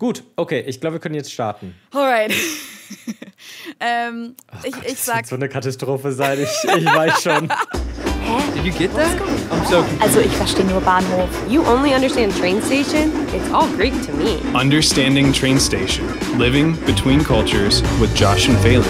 Gut, okay, ich glaube, wir können jetzt starten. Alright. Ich sag... Das wird so eine Katastrophe sein, ich weiß schon. Hä? Did you get that? I'm so confused. Also, ich verstehe nur Bahnhof. You only understand train station? It's all Greek to me. Understanding Train Station. Living between cultures with Josh and Phelan.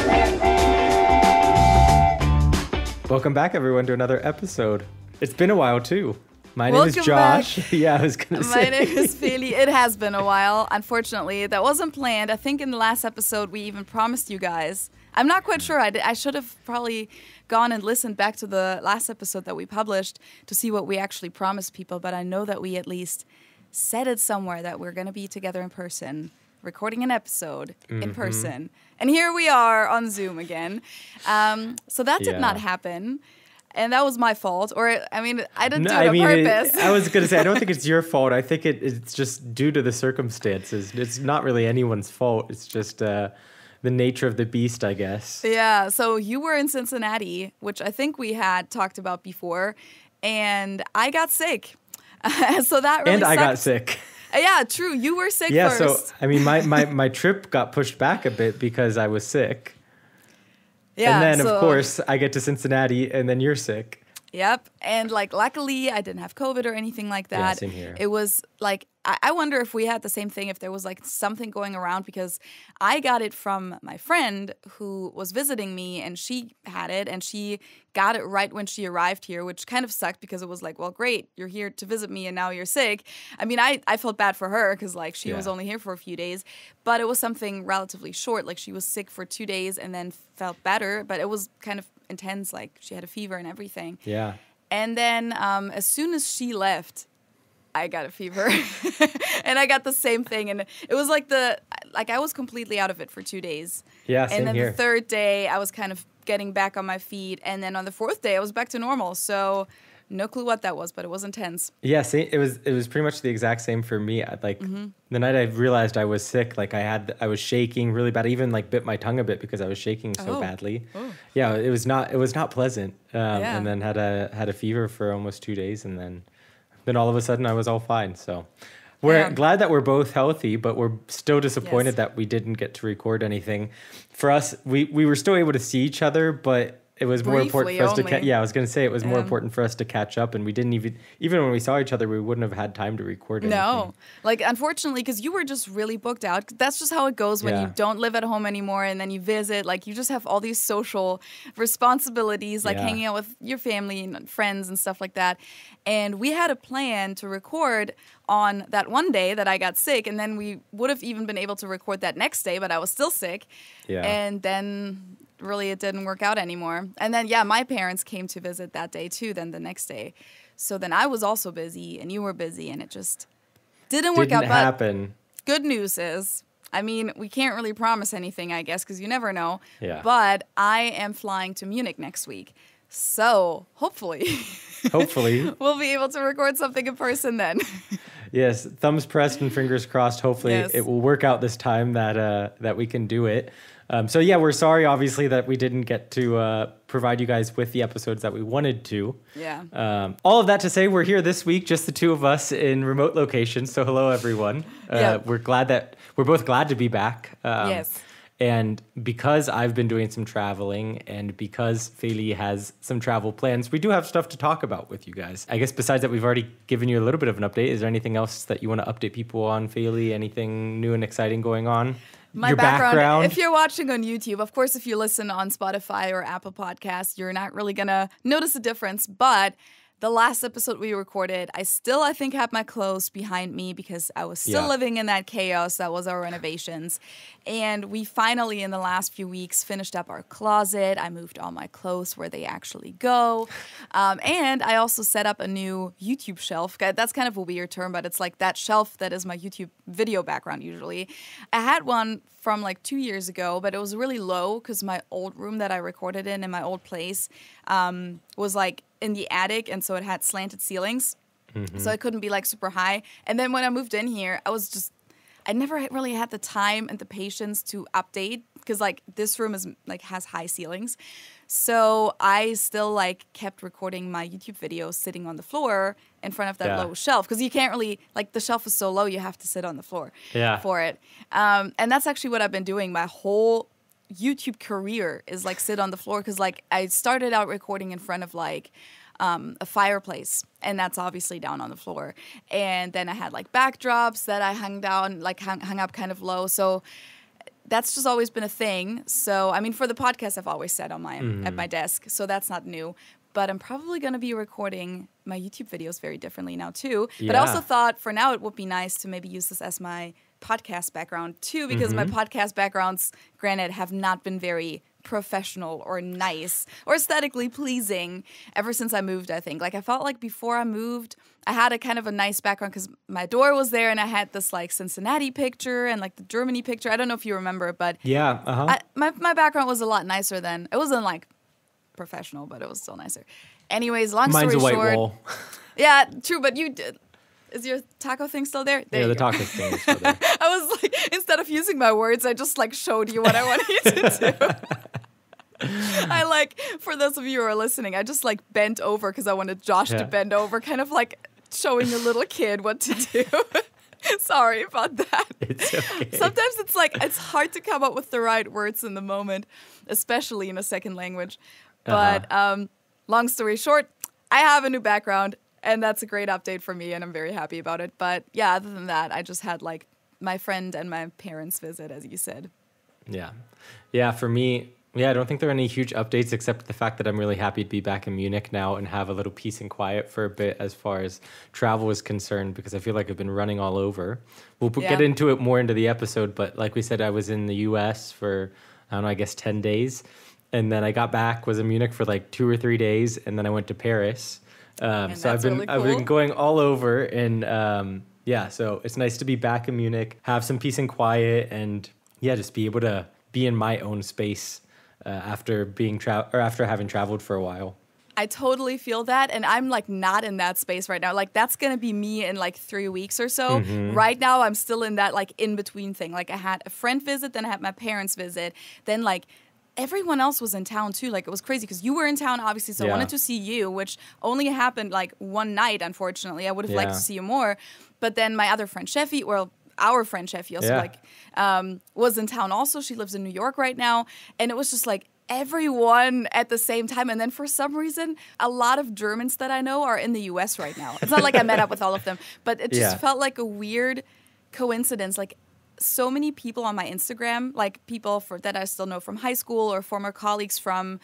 Welcome back, everyone, to another episode. It's been a while, too. My name Welcome is Josh. back. Yeah, I was going to say. My name is Feli. It has been a while, unfortunately. That wasn't planned. I think in the last episode we even promised you guys. I'm not quite sure. I should have probably gone and listened back to the last episode that we published to see what we actually promised people, but I know that we at least said it somewhere that we're going to be together in person, recording an episode in person. And here we are on Zoom again. So that did not happen. And that was my fault. Or, I mean, I didn't do it on purpose. I was going to say, I don't think it's your fault. I think it's just due to the circumstances. It's not really anyone's fault. It's just the nature of the beast, I guess. Yeah, so you were in Cincinnati, which I think we had talked about before. And I got sick. So that really And I got sucked. sick. Yeah, true. You were sick Yeah, first. so, I mean, my trip got pushed back a bit because I was sick. Yeah, and then, so, of course, I get to Cincinnati, and then you're sick. Yep. And, like, luckily, I didn't have COVID or anything like that. Yeah, same here. It was, like, I wonder if we had the same thing, if there was, like, something going around, because I got it from my friend who was visiting me, and she had it, and she got it right when she arrived here, which kind of sucked because it was like, well, great, you're here to visit me, and now you're sick. I mean, I felt bad for her because, like, she was only here for a few days, but it was something relatively short. Like, she was sick for 2 days and then felt better, but it was kind of intense. Like, she had a fever and everything. Yeah. And then as soon as she left, I got a fever and I got the same thing. And it was like I was completely out of it for 2 days. Yeah, same And then here. the third day I was kind of getting back on my feet. And then on the fourth day I was back to normal. So no clue what that was, but it was intense. Yeah, see, it was pretty much the exact same for me. Like the night I realized I was sick, like I was shaking really bad. I even like bit my tongue a bit because I was shaking so badly. Oh. Yeah, it was not pleasant. And then had a fever for almost 2 days, and then all of a sudden I was all fine. So we're glad that we're both healthy, but we're still disappointed that we didn't get to record anything. For us, we were still able to see each other, but it was more important for us to I was going to say it was more important for us to catch up, and we didn't even when we saw each other, we wouldn't have had time to record anything. No, like, unfortunately, because you were just really booked out. That's just how it goes when you don't live at home anymore and then you visit. Like, you just have all these social responsibilities, like hanging out with your family and friends and stuff like that. And we had a plan to record on that one day that I got sick, and then we would have even been able to record that next day, but I was still sick. Yeah. And then really it didn't work out anymore. And then, my parents came to visit that day too, then the next day. So then I was also busy and you were busy, and it just didn't work out. Didn't happen. But good news is, I mean, we can't really promise anything, I guess, because you never know. Yeah. But I am flying to Munich next week. So hopefully we'll be able to record something in person then. Yes, thumbs pressed and fingers crossed. Hopefully it will work out this time that we can do it. So yeah, we're sorry, obviously, that we didn't get to provide you guys with the episodes that we wanted to. Yeah. All of that to say, we're here this week, just the two of us in remote locations. So hello, everyone. We're both glad to be back. Yes. And because I've been doing some traveling and because Feli has some travel plans, we do have stuff to talk about with you guys. I guess besides that, we've already given you a little bit of an update. Is there anything else that you want to update people on, Feli? Anything new and exciting going on? My background, if you're watching on YouTube, of course, if you listen on Spotify or Apple Podcasts, you're not really going to notice a difference. But the last episode we recorded, I think, had my clothes behind me because I was still living in that chaos that was our renovations. And we finally, in the last few weeks, finished up our closet. I moved all my clothes where they actually go. And I also set up a new YouTube shelf. That's kind of a weird term, but it's like that shelf that is my YouTube video background usually. I had one from like 2 years ago, but it was really low because my old room that I recorded in my old place was like in the attic, and so it had slanted ceilings. So it couldn't be like super high. And then when I moved in here, I never really had the time and the patience to update because like this room is like has high ceilings. So I still like kept recording my YouTube videos sitting on the floor in front of that low shelf, because you can't really, like, the shelf is so low, you have to sit on the floor for it. And that's actually what I've been doing my whole YouTube career, is like sit on the floor, because like I started out recording in front of like a fireplace, and that's obviously down on the floor. And then I had like backdrops that I hung down, like hung up kind of low. So that's just always been a thing. So, I mean, for the podcast, I've always sat on at my desk, so that's not new. But I'm probably going to be recording my YouTube videos very differently now, too. Yeah. But I also thought for now it would be nice to maybe use this as my podcast background, too, because my podcast backgrounds, granted, have not been very professional or nice or aesthetically pleasing ever since I moved, I think. Like, I felt like before I moved, I had a kind of a nice background because my door was there and I had this like Cincinnati picture and like the Germany picture. I don't know if you remember, but my background was a lot nicer then. It wasn't like professional, but it was still nicer. Anyways, long story short. Mine's a white wall. Yeah, true, but you did. Is your taco thing still there? Yeah, the taco thing is still there. I was like, instead of using my words, I just like showed you what I wanted you to do. I like, for those of you who are listening, I just like bent over because I wanted Josh to bend over, kind of like showing a little kid what to do. Sorry about that. It's okay. Sometimes it's like, it's hard to come up with the right words in the moment, especially in a second language. But long story short, I have a new background. And that's a great update for me, and I'm very happy about it. But yeah, other than that, I just had like my friend and my parents visit, as you said. Yeah. Yeah, for me, I don't think there are any huge updates except the fact that I'm really happy to be back in Munich now and have a little peace and quiet for a bit as far as travel is concerned, because I feel like I've been running all over. We'll get into it more into the episode, but like we said, I was in the US for, I don't know, I guess 10 days. And then I got back, was in Munich for like 2 or 3 days, and then I went to Paris. So I've been going all over, and so it's nice to be back in Munich, have some peace and quiet, and just be able to be in my own space after having traveled for a while. I totally feel that, and I'm like not in that space right now. Like that's gonna be me in like 3 weeks or so. Right now, I'm still in that like in between thing. Like I had a friend visit, then I had my parents visit, then like. Everyone else was in town too. Like it was crazy because you were in town, obviously. So I wanted to see you, which only happened like one night, unfortunately. I would have liked to see you more. But then my other friend, Sheffy, our friend Sheffy also was in town also. She lives in New York right now. And it was just like everyone at the same time. And then for some reason, a lot of Germans that I know are in the US right now. It's not like I met up with all of them, but it just felt like a weird coincidence. Like so many people on my Instagram, like people that I still know from high school or former colleagues from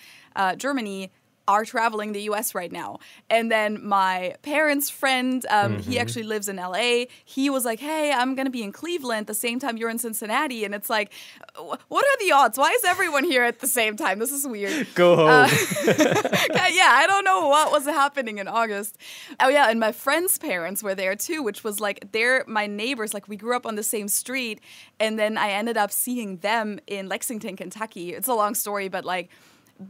Germany, are traveling the US right now. And then my parents' friend, he actually lives in LA. He was like, hey, I'm going to be in Cleveland the same time you're in Cincinnati. And it's like, what are the odds? Why is everyone here at the same time? This is weird. Go home. I don't know what was happening in August. Oh, yeah, and my friends' parents were there too, which was like, they're my neighbors. Like, we grew up on the same street. And then I ended up seeing them in Lexington, Kentucky. It's a long story, but like,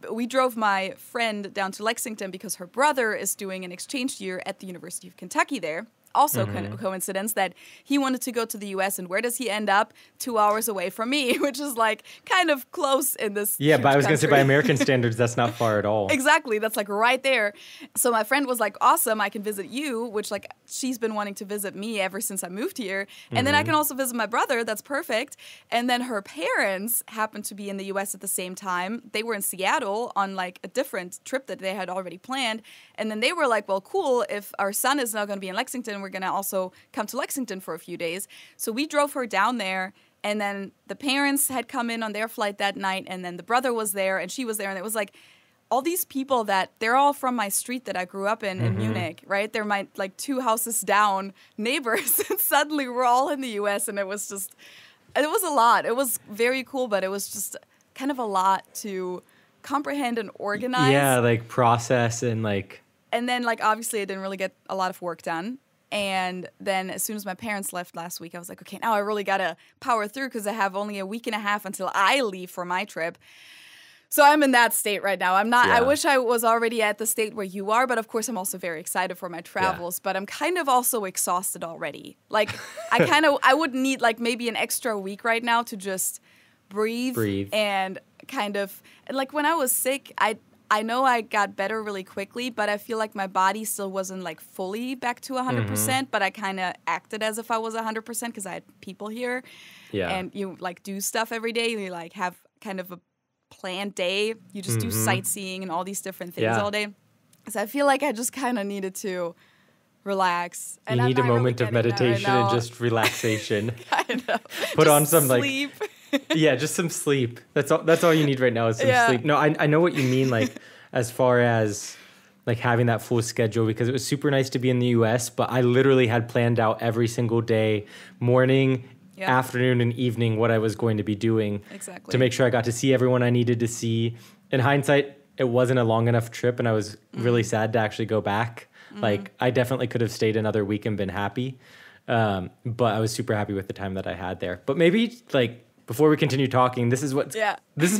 we drove my friend down to Lexington because her brother is doing an exchange year at the University of Kentucky there. Also kind of a coincidence that he wanted to go to the US, and where does he end up? 2 hours away from me, which is like kind of close in this but I was going to say by American standards, that's not far at all. Exactly. That's like right there. So my friend was like, awesome, I can visit you, which like she's been wanting to visit me ever since I moved here. And then I can also visit my brother. That's perfect. And then her parents happened to be in the US at the same time. They were in Seattle on like a different trip that they had already planned. And then they were like, well, cool, if our son is now going to be in Lexington, we're going to also come to Lexington for a few days. So we drove her down there, and then the parents had come in on their flight that night, and then the brother was there, and she was there, and it was like all these people that they're all from my street that I grew up in Munich, right? They're my like 2 houses down neighbors, and suddenly we're all in the US, and it was a lot. It was very cool, but it was just kind of a lot to comprehend and organize. Yeah, like process and like... And then, like, obviously I didn't really get a lot of work done. And then as soon as my parents left last week, I was like, okay, now I really got to power through because I have only a week and a half until I leave for my trip. So I'm in that state right now. I wish I was already at the state where you are, but of course I'm also very excited for my travels, but I'm kind of also exhausted already. Like I would need like maybe an extra week right now to just breathe. And kind of, like when I was sick, I know I got better really quickly, but I feel like my body still wasn't like fully back to 100%, but I kind of acted as if I was 100% because I had people here. Yeah. And you like do stuff every day. You like have kind of a planned day. You just do sightseeing and all these different things all day. So I feel like I just kind of needed to relax. And you need a moment of meditation and just relaxation. I know. Put on some sleep. Yeah, just some sleep. That's all you need right now is some sleep. No, I know what you mean, like as far as like having that full schedule, because it was super nice to be in the US, but I literally had planned out every single day, morning, afternoon, and evening what I was going to be doing to make sure I got to see everyone I needed to see. In hindsight, it wasn't a long enough trip, and I was really sad to actually go back. Like I definitely could have stayed another week and been happy. But I was super happy with the time that I had there. But maybe like before we continue talking, this is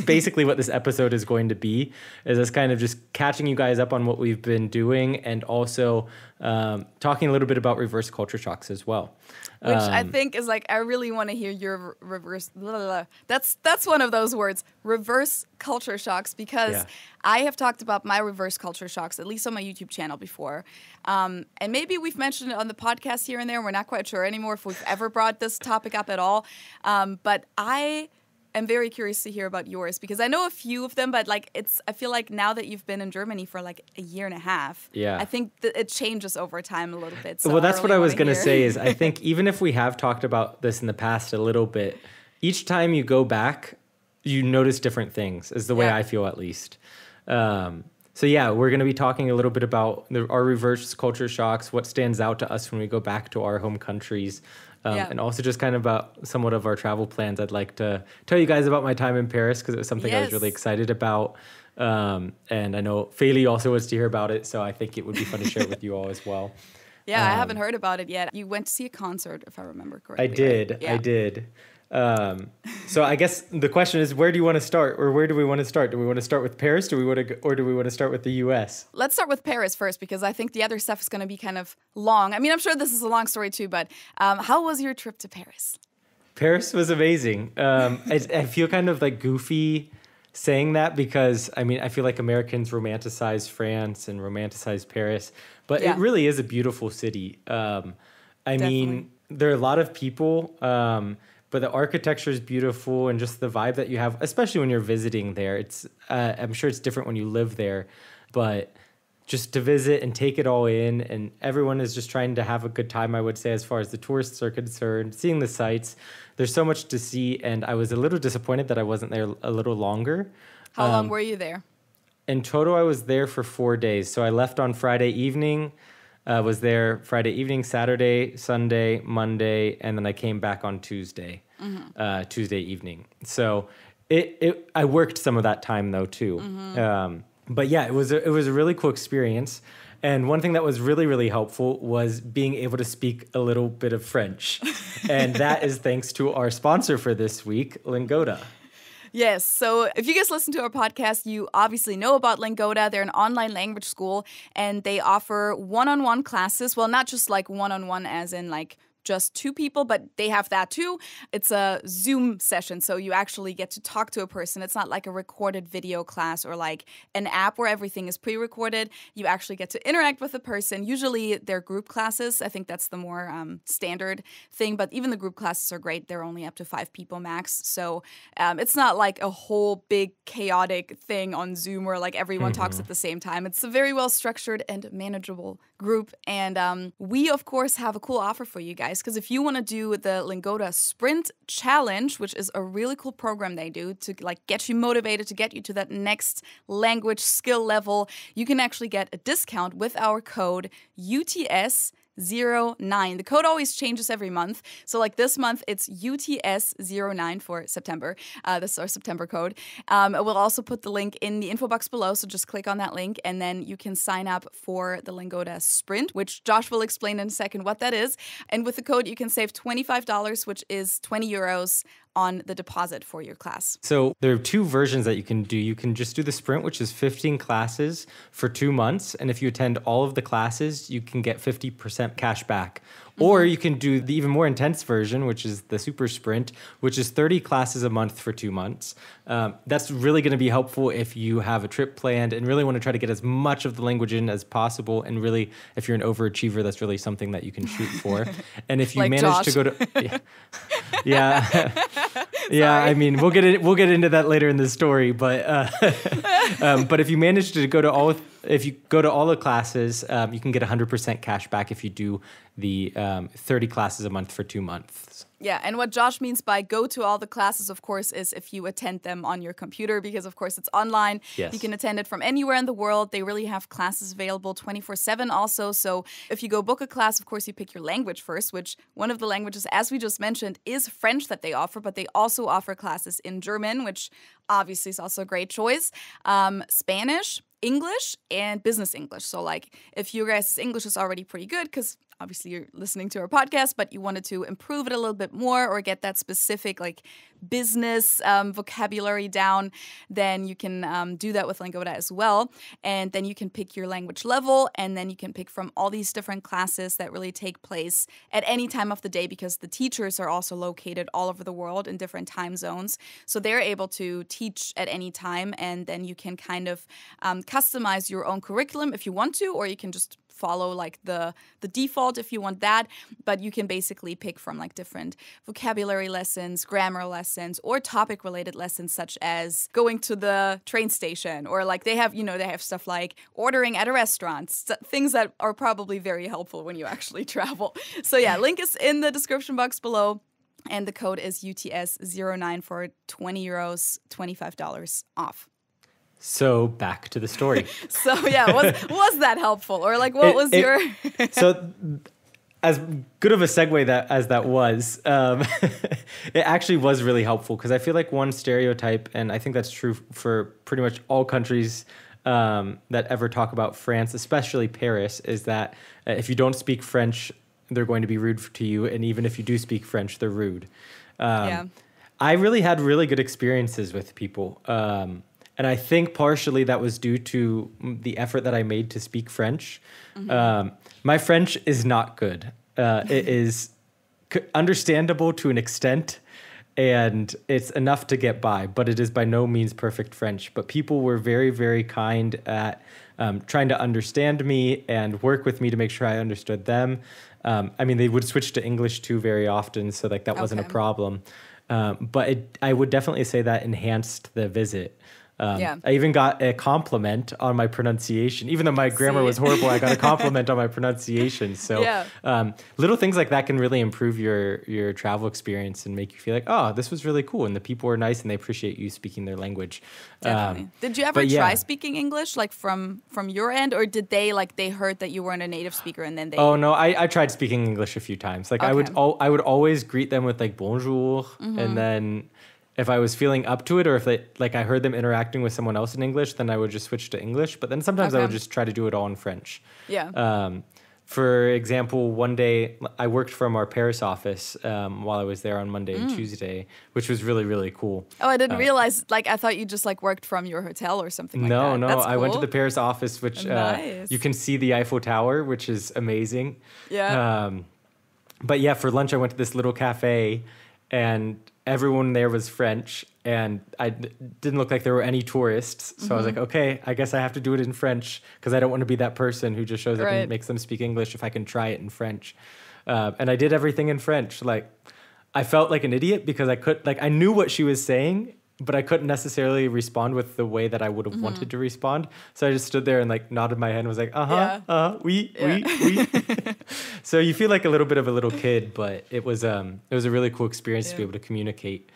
basically what this episode is going to be, is us kind of just catching you guys up on what we've been doing, and also talking a little bit about reverse culture shocks as well. Which I think is like, I really want to hear your reverse, that's one of those words, reverse culture shocks, because I have talked about my reverse culture shocks, at least on my YouTube channel before. And maybe we've mentioned it on the podcast here and there. We're not quite sure anymore if we've ever brought this topic up at all. But I am very curious to hear about yours, because I know a few of them, but like I feel like now that you've been in Germany for like a year and a half, I think that it changes over time a little bit. So well, that's what I was going to say is I think even if we have talked about this in the past a little bit, each time you go back, you notice different things, is the way I feel at least. So yeah, we're going to be talking a little bit about our reverse culture shocks, what stands out to us when we go back to our home countries, and also just kind of about somewhat of our travel plans. I'd like to tell you guys about my time in Paris, because it was something I was really excited about. And I know Feli also wants to hear about it, so I think it would be fun to share it with you all as well. Yeah, I haven't heard about it yet. You went to see a concert, if I remember correctly. I did. Right? Yeah. I did. So I guess the question is, where do you want to start, or where do we want to start? Do we want to start with Paris, or do we want to start with the US? Let's start with Paris first, because I think the other stuff is going to be kind of long. I mean, I'm sure this is a long story too, but how was your trip to Paris? Paris was amazing. I feel kind of like goofy saying that, because I mean, I feel like Americans romanticize France and romanticize Paris, but it really is a beautiful city. I mean, there are a lot of people, but the architecture is beautiful, and just the vibe that you have, especially when you're visiting there. It's I'm sure it's different when you live there, but just to visit and take it all in, and everyone is just trying to have a good time, I would say, as far as the tourists are concerned, seeing the sights. There's so much to see, and I was a little disappointed that I wasn't there a little longer. How long were you there? In total, I was there for 4 days. So I left on Friday evening, was there Friday evening, Saturday, Sunday, Monday, and then I came back on Tuesday, Tuesday evening. So I worked some of that time though too. But yeah, it was a really cool experience. And one thing that was really, really helpful was being able to speak a little bit of French. And that is thanks to our sponsor for this week, Lingoda. Yes. So if you guys listen to our podcast, you obviously know about Lingoda. They're an online language school, and they offer one-on-one classes. Well, not just like one-on-one as in like just two people, but they have that too. It's a Zoom session, so you actually get to talk to a person. It's not like a recorded video class or like an app where everything is pre-recorded. You actually get to interact with a person. Usually they're group classes. I think that's the more standard thing, but even the group classes are great. They're only up to 5 people max, so it's not like a whole big chaotic thing on Zoom where like everyone talks at the same time. It's a very well structured and manageable group, and we of course have a cool offer for you guys, because if you want to do the Lingoda Sprint Challenge, which is a really cool program they do to like get you motivated, to get you to that next language skill level, you can actually get a discount with our code UTS09. The code always changes every month. So like this month, it's UTS09 for September. This is our September code. We'll also put the link in the info box below. So just click on that link and then you can sign up for the Lingoda Sprint, which Josh will explain in a second what that is. And with the code, you can save $25, which is 20 euros on the deposit for your class. So there are 2 versions that you can do. You can just do the sprint, which is 15 classes for 2 months. And if you attend all of the classes, you can get 50% cash back. Or you can do the even more intense version, which is the super sprint, which is 30 classes a month for 2 months. That's really going to be helpful if you have a trip planned and really want to try to get as much of the language in as possible. And really, if you're an overachiever, that's really something that you can shoot for. And if you like manage Josh. to go to... Yeah, I mean, we'll get into that later in the story, but if you manage to go to all the classes, you can get 100% cash back if you do the 30 classes a month for 2 months. Yeah, and what Josh means by go to all the classes, of course, is if you attend them on your computer, because, of course, it's online. Yes. You can attend it from anywhere in the world. They really have classes available 24/7 also. So if you go book a class, of course, you pick your language first, which one of the languages, as we just mentioned, is French that they offer, but they also offer classes in German, which obviously is also a great choice. Spanish, English, and business English. So, like, if your guys' English is already pretty good, because obviously you're listening to our podcast, but you wanted to improve it a little bit more or get that specific, like, business vocabulary down, then you can do that with Lingoda as well. And then you can pick your language level, and then you can pick from all these different classes that really take place at any time of the day, because the teachers are also located all over the world in different time zones. So they're able to teach at any time, and then you can kind of customize your own curriculum if you want to, or you can just follow like the default if you want that. But you can basically pick from like different vocabulary lessons, grammar lessons, or topic related lessons, such as going to the train station, or like they have stuff like ordering at a restaurant, things that are probably very helpful when you actually travel. So yeah, link is in the description box below. And the code is UTS09 for €20, $25 off. So back to the story. So yeah, was that helpful? Or like what was your... So as good of a segue as that was, it actually was really helpful, because I feel like one stereotype, and I think that's true for pretty much all countries that ever talk about France, especially Paris, is that if you don't speak French, they're going to be rude to you. And even if you do speak French, they're rude. I really had really good experiences with people. And I think partially that was due to the effort that I made to speak French. My French is not good. It is understandable to an extent, and it's enough to get by, but it is by no means perfect French. But people were very, very kind at trying to understand me and work with me to make sure I understood them. I mean, they would switch to English too very often, so like that wasn't a problem. But I would definitely say that enhanced the visit. I even got a compliment on my pronunciation. Even though my grammar was horrible, I got a compliment on my pronunciation. So little things like that can really improve your travel experience and make you feel like, oh, this was really cool. And the people were nice and they appreciate you speaking their language. Definitely. Did you ever try speaking English, like from your end? Or did they heard that you weren't a native speaker and then they... Oh, no, I tried speaking English a few times. Like I would always greet them with like bonjour. And then... if I was feeling up to it, or if I heard them interacting with someone else in English, then I would just switch to English. But then sometimes I would just try to do it all in French. Yeah. For example, one day I worked from our Paris office while I was there on Monday and Tuesday, which was really, really cool. Oh, I didn't realize. Like, I thought you just worked from your hotel or something like that. No. That's I went to cool. the Paris office, which Nice. you can see the Eiffel Tower, which is amazing. Yeah. But yeah, for lunch I went to this little cafe, and everyone there was French, and I didn't look like there were any tourists. So I was like, okay, I guess I have to do it in French, because I don't want to be that person who just shows up and makes them speak English if I can try it in French. And I did everything in French. Like, I felt like an idiot because I knew what she was saying, but I couldn't necessarily respond with the way that I would have wanted to respond. So I just stood there and nodded my head and was like, oui. So you feel like a little bit of a little kid, but it was a really cool experience to be able to communicate.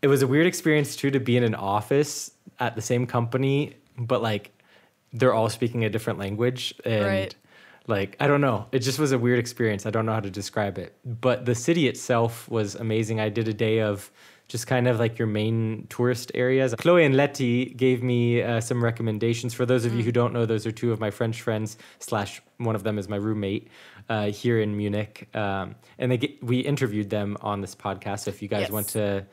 It was a weird experience too to be in an office at the same company, but they're all speaking a different language. And I don't know. It just was a weird experience. I don't know how to describe it. But the city itself was amazing. I did a day of just kind of your main tourist areas. Chloe and Letty gave me some recommendations. For those of you who don't know, those are two of my French friends, / one of them is my roommate here in Munich. And we interviewed them on this podcast. So if you guys want to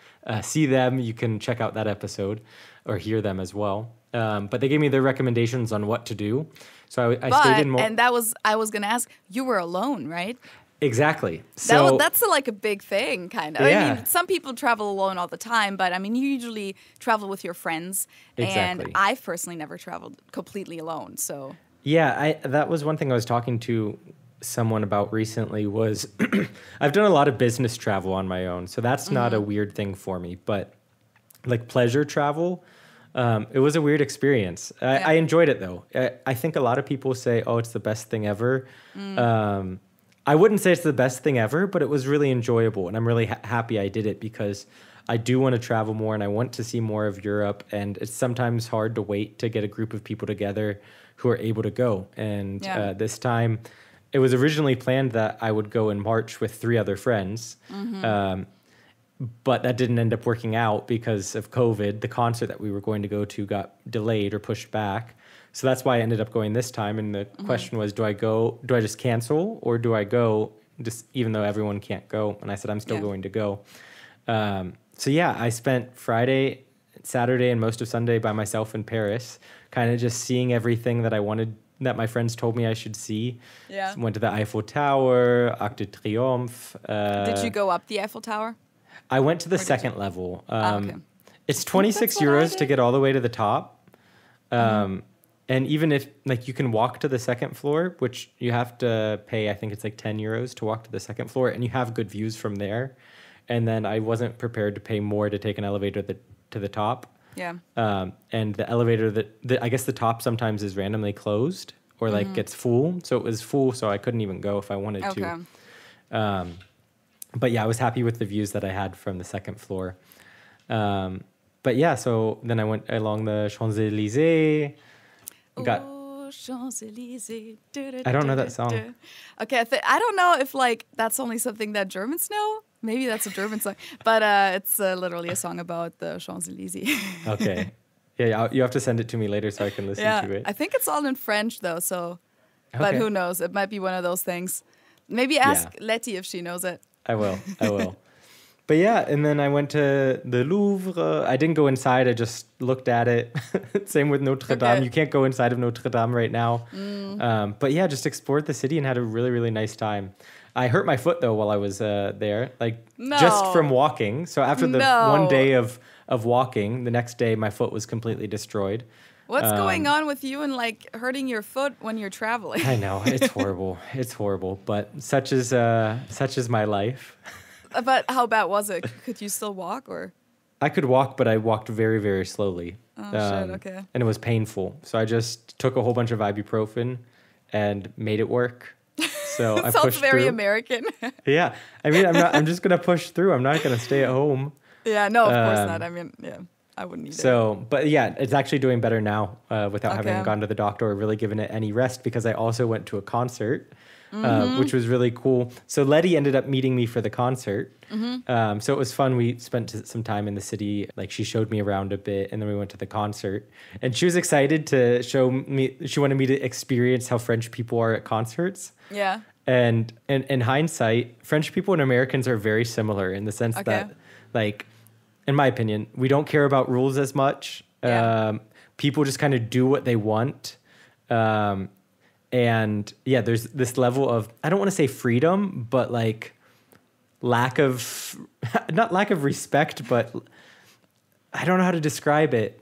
see them, you can check out that episode or hear them as well. But they gave me their recommendations on what to do. So I stayed in more. And I was going to ask, you were alone, right? Exactly. So that's like a big thing, kind of. Yeah. I mean, some people travel alone all the time, but I mean, you usually travel with your friends. Exactly. And I've personally never traveled completely alone. So yeah, that was one thing I was talking to someone about recently was I've done a lot of business travel on my own, so that's not a weird thing for me. But like pleasure travel, it was a weird experience. I enjoyed it though. I think a lot of people say, "Oh, it's the best thing ever." I wouldn't say it's the best thing ever, but it was really enjoyable, and I'm really happy I did it because I do want to travel more and I want to see more of Europe. And it's sometimes hard to wait to get a group of people together who are able to go. And this time, it was originally planned that I would go in March with 3 other friends. But that didn't end up working out because of COVID. The concert that we were going to go to got delayed or pushed back. So that's why I ended up going this time. And the question was, do I just cancel or do I go just even though everyone can't go? And I said, I'm still going to go. So yeah, I spent Friday, Saturday, and most of Sunday by myself in Paris, kind of just seeing everything that I wanted, that my friends told me I should see. Yeah. Went to the Eiffel Tower, Arc de Triomphe. Did you go up the Eiffel Tower? I went to the second level. Okay. It's 26 euros to get all the way to the top. And even if, like, you can walk to the second floor, which you have to pay, I think it's like 10 euros to walk to the second floor, and you have good views from there. And then I wasn't prepared to pay more to take an elevator to the top. Yeah. And the elevator, I guess the top sometimes is randomly closed or, like, gets full. So it was full, so I couldn't even go if I wanted to. But, yeah, I was happy with the views that I had from the second floor. But, yeah, so then I went along the Champs-Élysées. Champs-Élysées. I don't know that song. Okay, I don't know if like that's only something that Germans know. Maybe that's a German song, but it's literally a song about the Champs-Élysées. Okay, yeah, you have to send it to me later so I can listen to it. I think it's all in French though. So, but who knows? It might be one of those things. Maybe ask Letty if she knows it. I will. But yeah, and then I went to the Louvre. I didn't go inside. I just looked at it. Same with Notre Dame. You can't go inside of Notre Dame right now. But yeah, just explored the city and had a really, really nice time. I hurt my foot, though, while I was there. Just from walking. So after the one day of walking, the next day my foot was completely destroyed. What's going on with you and like hurting your foot when you're traveling? I know. It's horrible. It's horrible. But such is my life. But how bad was it? Could you still walk or? I could walk, but I walked very, very slowly. Oh, shit, okay. And it was painful. So I just took a whole bunch of ibuprofen and made it work. So I pushed sounds very through. American. Yeah. I mean, I'm just going to push through. I'm not going to stay at home. Yeah, no, of course not. I mean, yeah, I wouldn't either. So, but yeah, it's actually doing better now without having gone to the doctor or really given it any rest because I also went to a concert. Which was really cool. So Letty ended up meeting me for the concert. So it was fun. We spent some time in the city. Like she showed me around a bit and then we went to the concert. And she was excited to show me, she wanted me to experience how French people are at concerts. Yeah. And in hindsight, French people and Americans are very similar in the sense that, like, in my opinion, we don't care about rules as much. People just kind of do what they want. And yeah, there's this level of, I don't want to say freedom, but like not lack of respect, but I don't know how to describe it.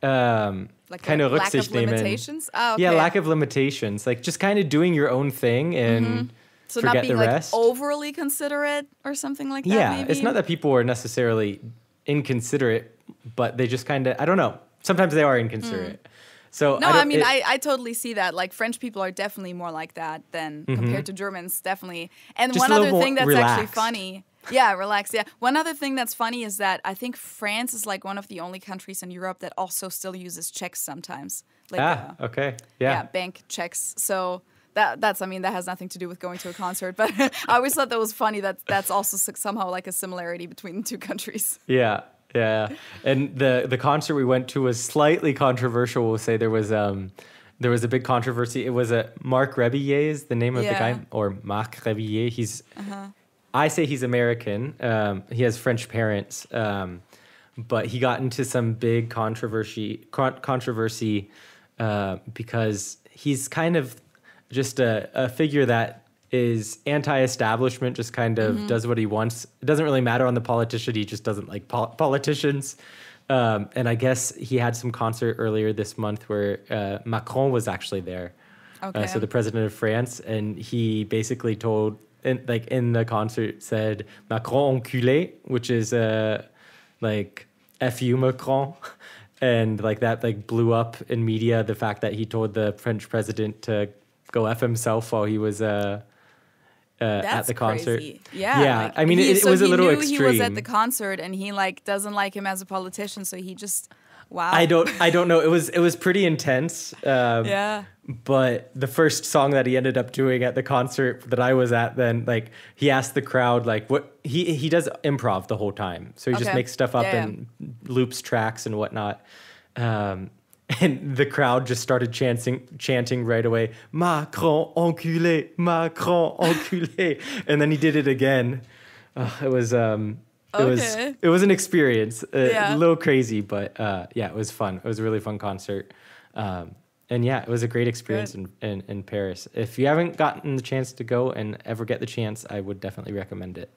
Like kind of lack of limitations? Oh, okay. Yeah, lack of limitations. Like just kind of doing your own thing and so forget not being the rest. Like overly considerate or something like that. Yeah, maybe? It's not that people are necessarily inconsiderate, but they just kind of, I don't know. Sometimes they are inconsiderate. So no, I mean, I totally see that. Like French people are definitely more like that than compared to Germans, definitely. And just one other thing that's relaxed. actually funny. Yeah, relax. Yeah. One other thing that's funny is that I think France is like one of the only countries in Europe that also still uses checks sometimes. Like, okay. Yeah, bank checks. So that's, I mean, that has nothing to do with going to a concert, but I always thought that was funny that that's also somehow like a similarity between the two countries. Yeah. Yeah, and the concert we went to was slightly controversial. We'll say there was a big controversy. It was Marc Rebillet is the name of the guy, or Marc Rebillet. He's I say he's American. He has French parents, but he got into some big controversy because he's kind of just a figure that is anti-establishment, just kind of does what he wants. It doesn't really matter on the politician. He just doesn't like politicians. And I guess he had some concert earlier this month where Macron was actually there. Okay. So the president of France, and he basically told, in the concert, said Macron enculé, which is like F.U. Macron. And like that like blew up in media, the fact that he told the French president to go F himself while he was at the concert. Crazy. Yeah. Yeah. Like, I mean, it was a little extreme. He was at the concert and he like doesn't like him as a politician, so he just wow. I don't know. It was pretty intense. Yeah. But the first song that he ended up doing at the concert that I was at, then like he asked the crowd like what he does improv the whole time, so he just makes stuff up and loops tracks and whatnot. And the crowd just started chanting right away, Macron enculé, Macron enculé, and then he did it again. It was an experience, a little crazy, but it was fun. It was a really fun concert. And yeah, it was a great experience in Paris. If you haven't gotten the chance to go and ever get the chance, I would definitely recommend it.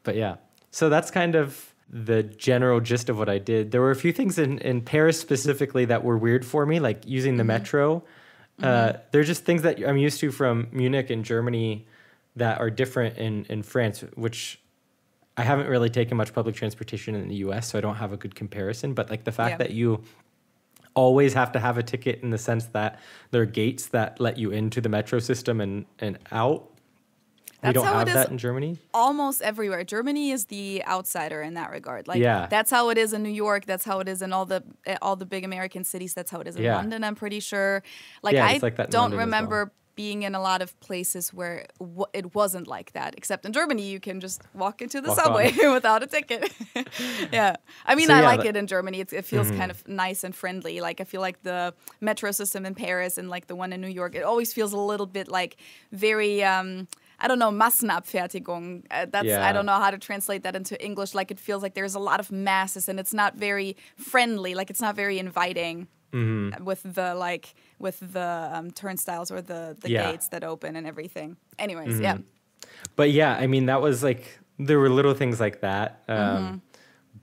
But yeah, so that's kind of the general gist of what I did. There were a few things in Paris specifically that were weird for me, like using the metro. They're just things that I'm used to from Munich and Germany that are different in France, which I haven't really taken much public transportation in the US, so I don't have a good comparison. But like the fact that you always have to have a ticket in the sense that there are gates that let you into the metro system and out. We don't have that in Germany. Almost everywhere. Germany is the outsider in that regard. Like that's how it is in New York. That's how it is in all the big American cities. That's how it is in London, I'm pretty sure. Like I don't remember being in a lot of places where it wasn't like that. Except in Germany, you can just walk into the subway without a ticket. Yeah. I mean, I like it in Germany. It feels kind of nice and friendly. Like I feel like the metro system in Paris and like the one in New York, it always feels a little bit like very... I don't know, Massenabfertigung. I don't know how to translate that into English. Like it feels like there's a lot of masses and it's not very friendly. Like it's not very inviting with the turnstiles or the gates that open and everything. Anyways, yeah. But yeah, I mean that was like there were little things like that.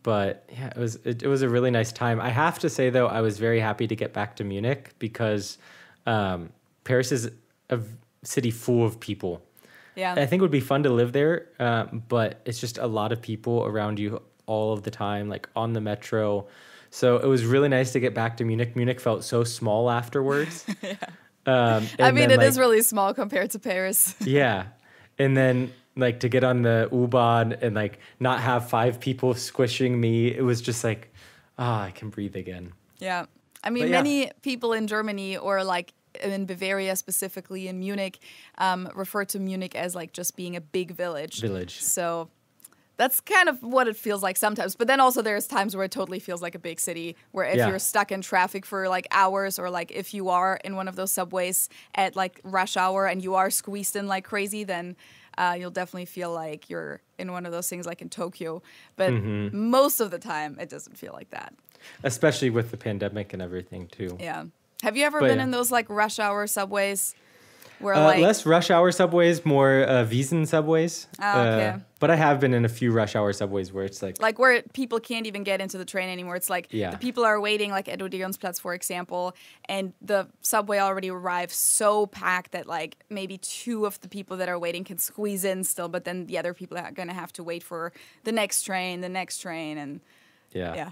But yeah, it was a really nice time. I have to say though, I was very happy to get back to Munich because Paris is a city full of people. Yeah, I think it would be fun to live there, but it's just a lot of people around you all of the time, like on the metro. So it was really nice to get back to Munich. Munich felt so small afterwards. I mean, it is really small compared to Paris. Yeah. And then like to get on the U-Bahn and like not have 5 people squishing me. It was just like, I can breathe again. Yeah. I mean, many people in Germany or like in Bavaria, specifically in Munich, refer to Munich as like just being a big village. So that's kind of what it feels like sometimes. But then also there's times where it totally feels like a big city, where if you're stuck in traffic for like hours, or like if you are in one of those subways at like rush hour and you are squeezed in like crazy, then you'll definitely feel like you're in one of those things like in Tokyo. But most of the time, it doesn't feel like that. Especially with the pandemic and everything too. Yeah. Have you ever been in those like rush hour subways? Where like less rush hour subways, more Wiesen subways. Oh, okay. But I have been in a few rush hour subways where it's like where people can't even get into the train anymore. It's like the people are waiting like at Odeonsplatz, for example, and the subway already arrives so packed that like maybe 2 of the people that are waiting can squeeze in still, but then the other people are going to have to wait for the next train, and yeah,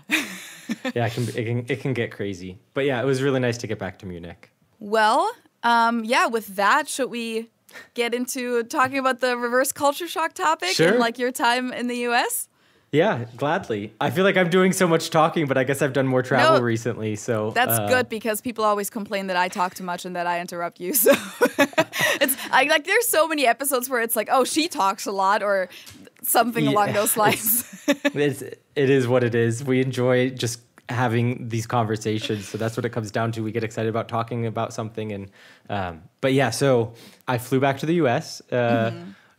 it can get crazy. But yeah, it was really nice to get back to Munich. Well, with that, should we get into talking about the reverse culture shock topic and like your time in the US? Yeah, gladly. I feel like I'm doing so much talking, but I guess I've done more travel recently. So that's good, because people always complain that I talk too much and that I interrupt you. So there's so many episodes where it's like, oh, she talks a lot or something along those lines. It is what it is. We enjoy just having these conversations, so that's what it comes down to. We get excited about talking about something, and but yeah, so I flew back to the US,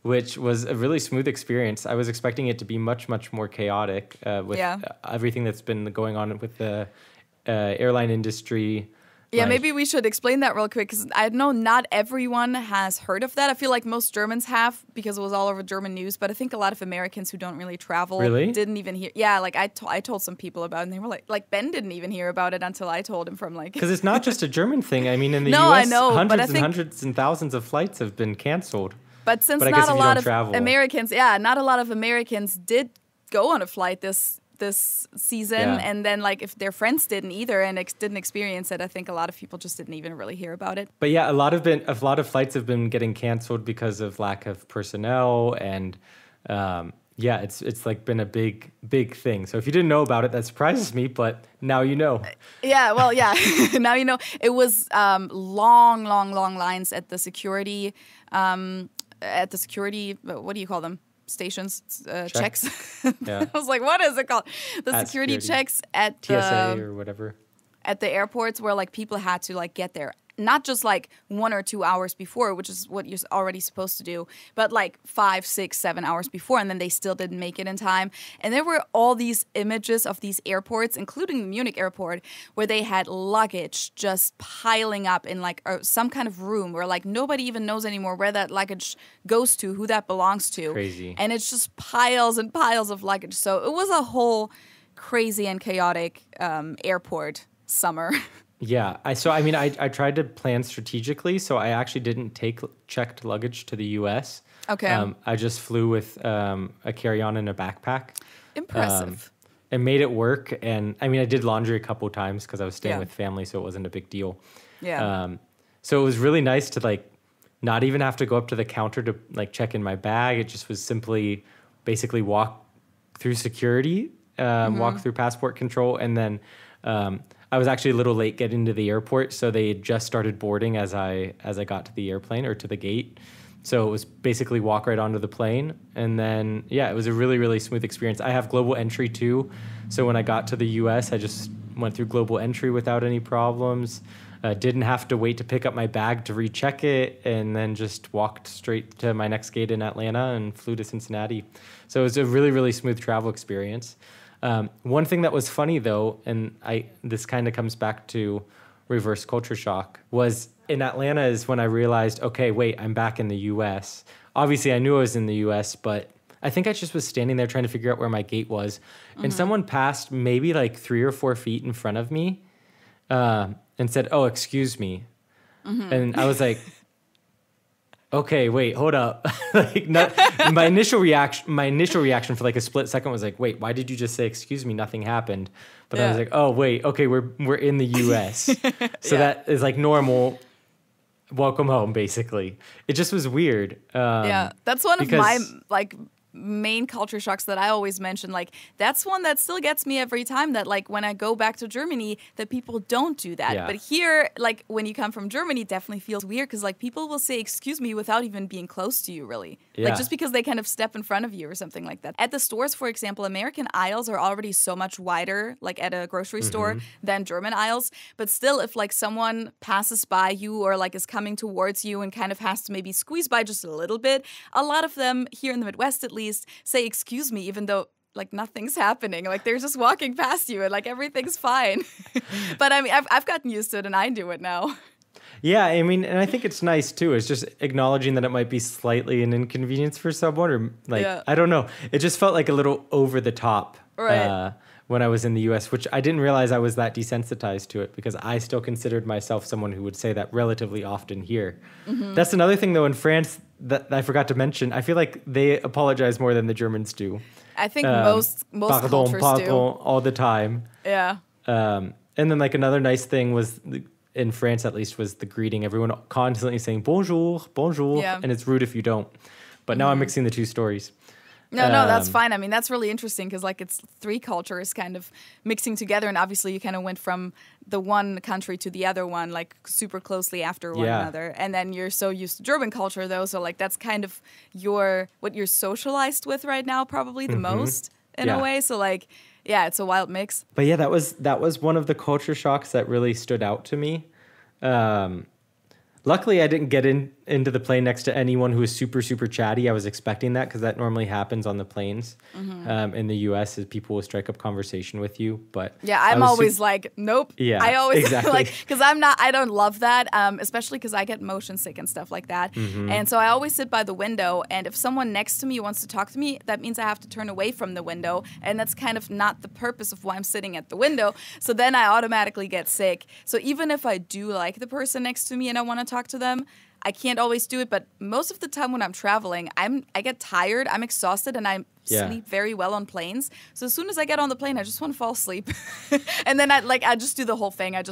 which was a really smooth experience. I was expecting it to be much more chaotic with everything that's been going on with the airline industry. Yeah, maybe we should explain that real quick because I know not everyone has heard of that. I feel like most Germans have because it was all over German news, but I think a lot of Americans who don't really travel didn't even hear. Yeah, like I told some people about it and they were like Ben didn't even hear about it until I told him from like... Because it's not just a German thing. I mean, in the US, hundreds and thousands of flights have been canceled. But since not a lot of Americans, not a lot of Americans did go on a flight this season, and then like if their friends didn't either and didn't experience it, I think a lot of people just didn't even really hear about it. But yeah, a lot of flights have been getting canceled because of lack of personnel, and it's like been a big thing. So if you didn't know about it, that surprises me, but now you know. Now you know. It was long lines at the security what do you call them? Stations, checks. Yeah. I was like, what is it called? The security checks at TSA or whatever. At the airports where like people had to like get there. Not just like 1 or 2 hours before, which is what you're already supposed to do, but like 5, 6, 7 hours before, and then they still didn't make it in time. And there were all these images of these airports, including the Munich airport, where they had luggage just piling up in like some kind of room where like nobody even knows anymore where that luggage goes to, who that belongs to. Crazy. And it's just piles and piles of luggage. So it was a whole crazy and chaotic airport summer. Yeah, I tried to plan strategically, so I actually didn't take checked luggage to the U.S. Okay. I just flew with a carry-on and a backpack. Impressive. And made it work, and I mean, I did laundry a couple times because I was staying with family, so it wasn't a big deal. Yeah. So it was really nice to like not even have to go up to the counter to like check in my bag. It just was simply basically walk through security, walk through passport control, and then I was actually a little late getting to the airport, so they had just started boarding as I got to the airplane or to the gate. So it was basically walk right onto the plane, and then it was a really, really smooth experience. I have global entry too, so when I got to the U.S., I just went through global entry without any problems. Didn't have to wait to pick up my bag to recheck it, and then just walked straight to my next gate in Atlanta and flew to Cincinnati. So it was a really, really smooth travel experience. One thing that was funny though, and this kind of comes back to reverse culture shock, was in Atlanta is when I realized, okay, wait, I'm back in the U.S. Obviously, I knew I was in the U.S., but I think I just was standing there trying to figure out where my gate was, and someone passed maybe like 3 or 4 feet in front of me, and said, "Oh, excuse me," and I was like, okay, wait, hold up. Like, my initial reaction for like a split second was like, wait, why did you just say excuse me? Nothing happened. But I was like, oh wait, okay, we're in the US. So that is like normal. Welcome home, basically. It just was weird. That's one of my like main culture shocks that I always mention. Like, that's one that still gets me every time, that like when I go back to Germany, that people don't do that. But here, like when you come from Germany, it definitely feels weird because like people will say excuse me without even being close to you, really. Like just because they kind of step in front of you or something like that. At the stores, for example, American aisles are already so much wider, like at a grocery store, than German aisles. But still, if like someone passes by you or like is coming towards you and kind of has to maybe squeeze by just a little bit, a lot of them here in the Midwest at least say excuse me, even though like nothing's happening, like they're just walking past you and like everything's fine. But I mean, I've gotten used to it and I do it now. Yeah, I mean, and I think it's nice too. It's just acknowledging that it might be slightly an inconvenience for someone, or like I don't know. It just felt like a little over the top when I was in the U.S., which I didn't realize I was that desensitized to it because I still considered myself someone who would say that relatively often here. That's another thing though in France that I forgot to mention. I feel like they apologize more than the Germans do. I think most cultures do all the time. Yeah. And then like another nice thing was in France at least was the greeting. Everyone constantly saying bonjour, bonjour, and it's rude if you don't. But now I'm mixing the two stories. No, that's fine. I mean, that's really interesting because like it's 3 cultures kind of mixing together, and obviously you kind of went from the one country to the other one like super closely after one another, and then you're so used to German culture though, so like that's kind of what you're socialized with right now, probably the most in a way. So like, yeah, it's a wild mix. But yeah, that was one of the culture shocks that really stood out to me. Luckily, I didn't get into the plane next to anyone who was super, super chatty. I was expecting that because that normally happens on the planes in the U.S. is people will strike up conversation with you. But yeah, I'm always like, nope. Yeah, I always exactly. because I don't love that, especially because I get motion sick and stuff like that. And so I always sit by the window. And if someone next to me wants to talk to me, that means I have to turn away from the window. And that's kind of not the purpose of why I'm sitting at the window. So then I automatically get sick. So even if I do like the person next to me and I want to talk to them, I can't always do it, but most of the time when I'm traveling, I get tired, I'm exhausted, and I sleep very well on planes. So as soon as I get on the plane, I just want to fall asleep. And then I just do the whole thing. I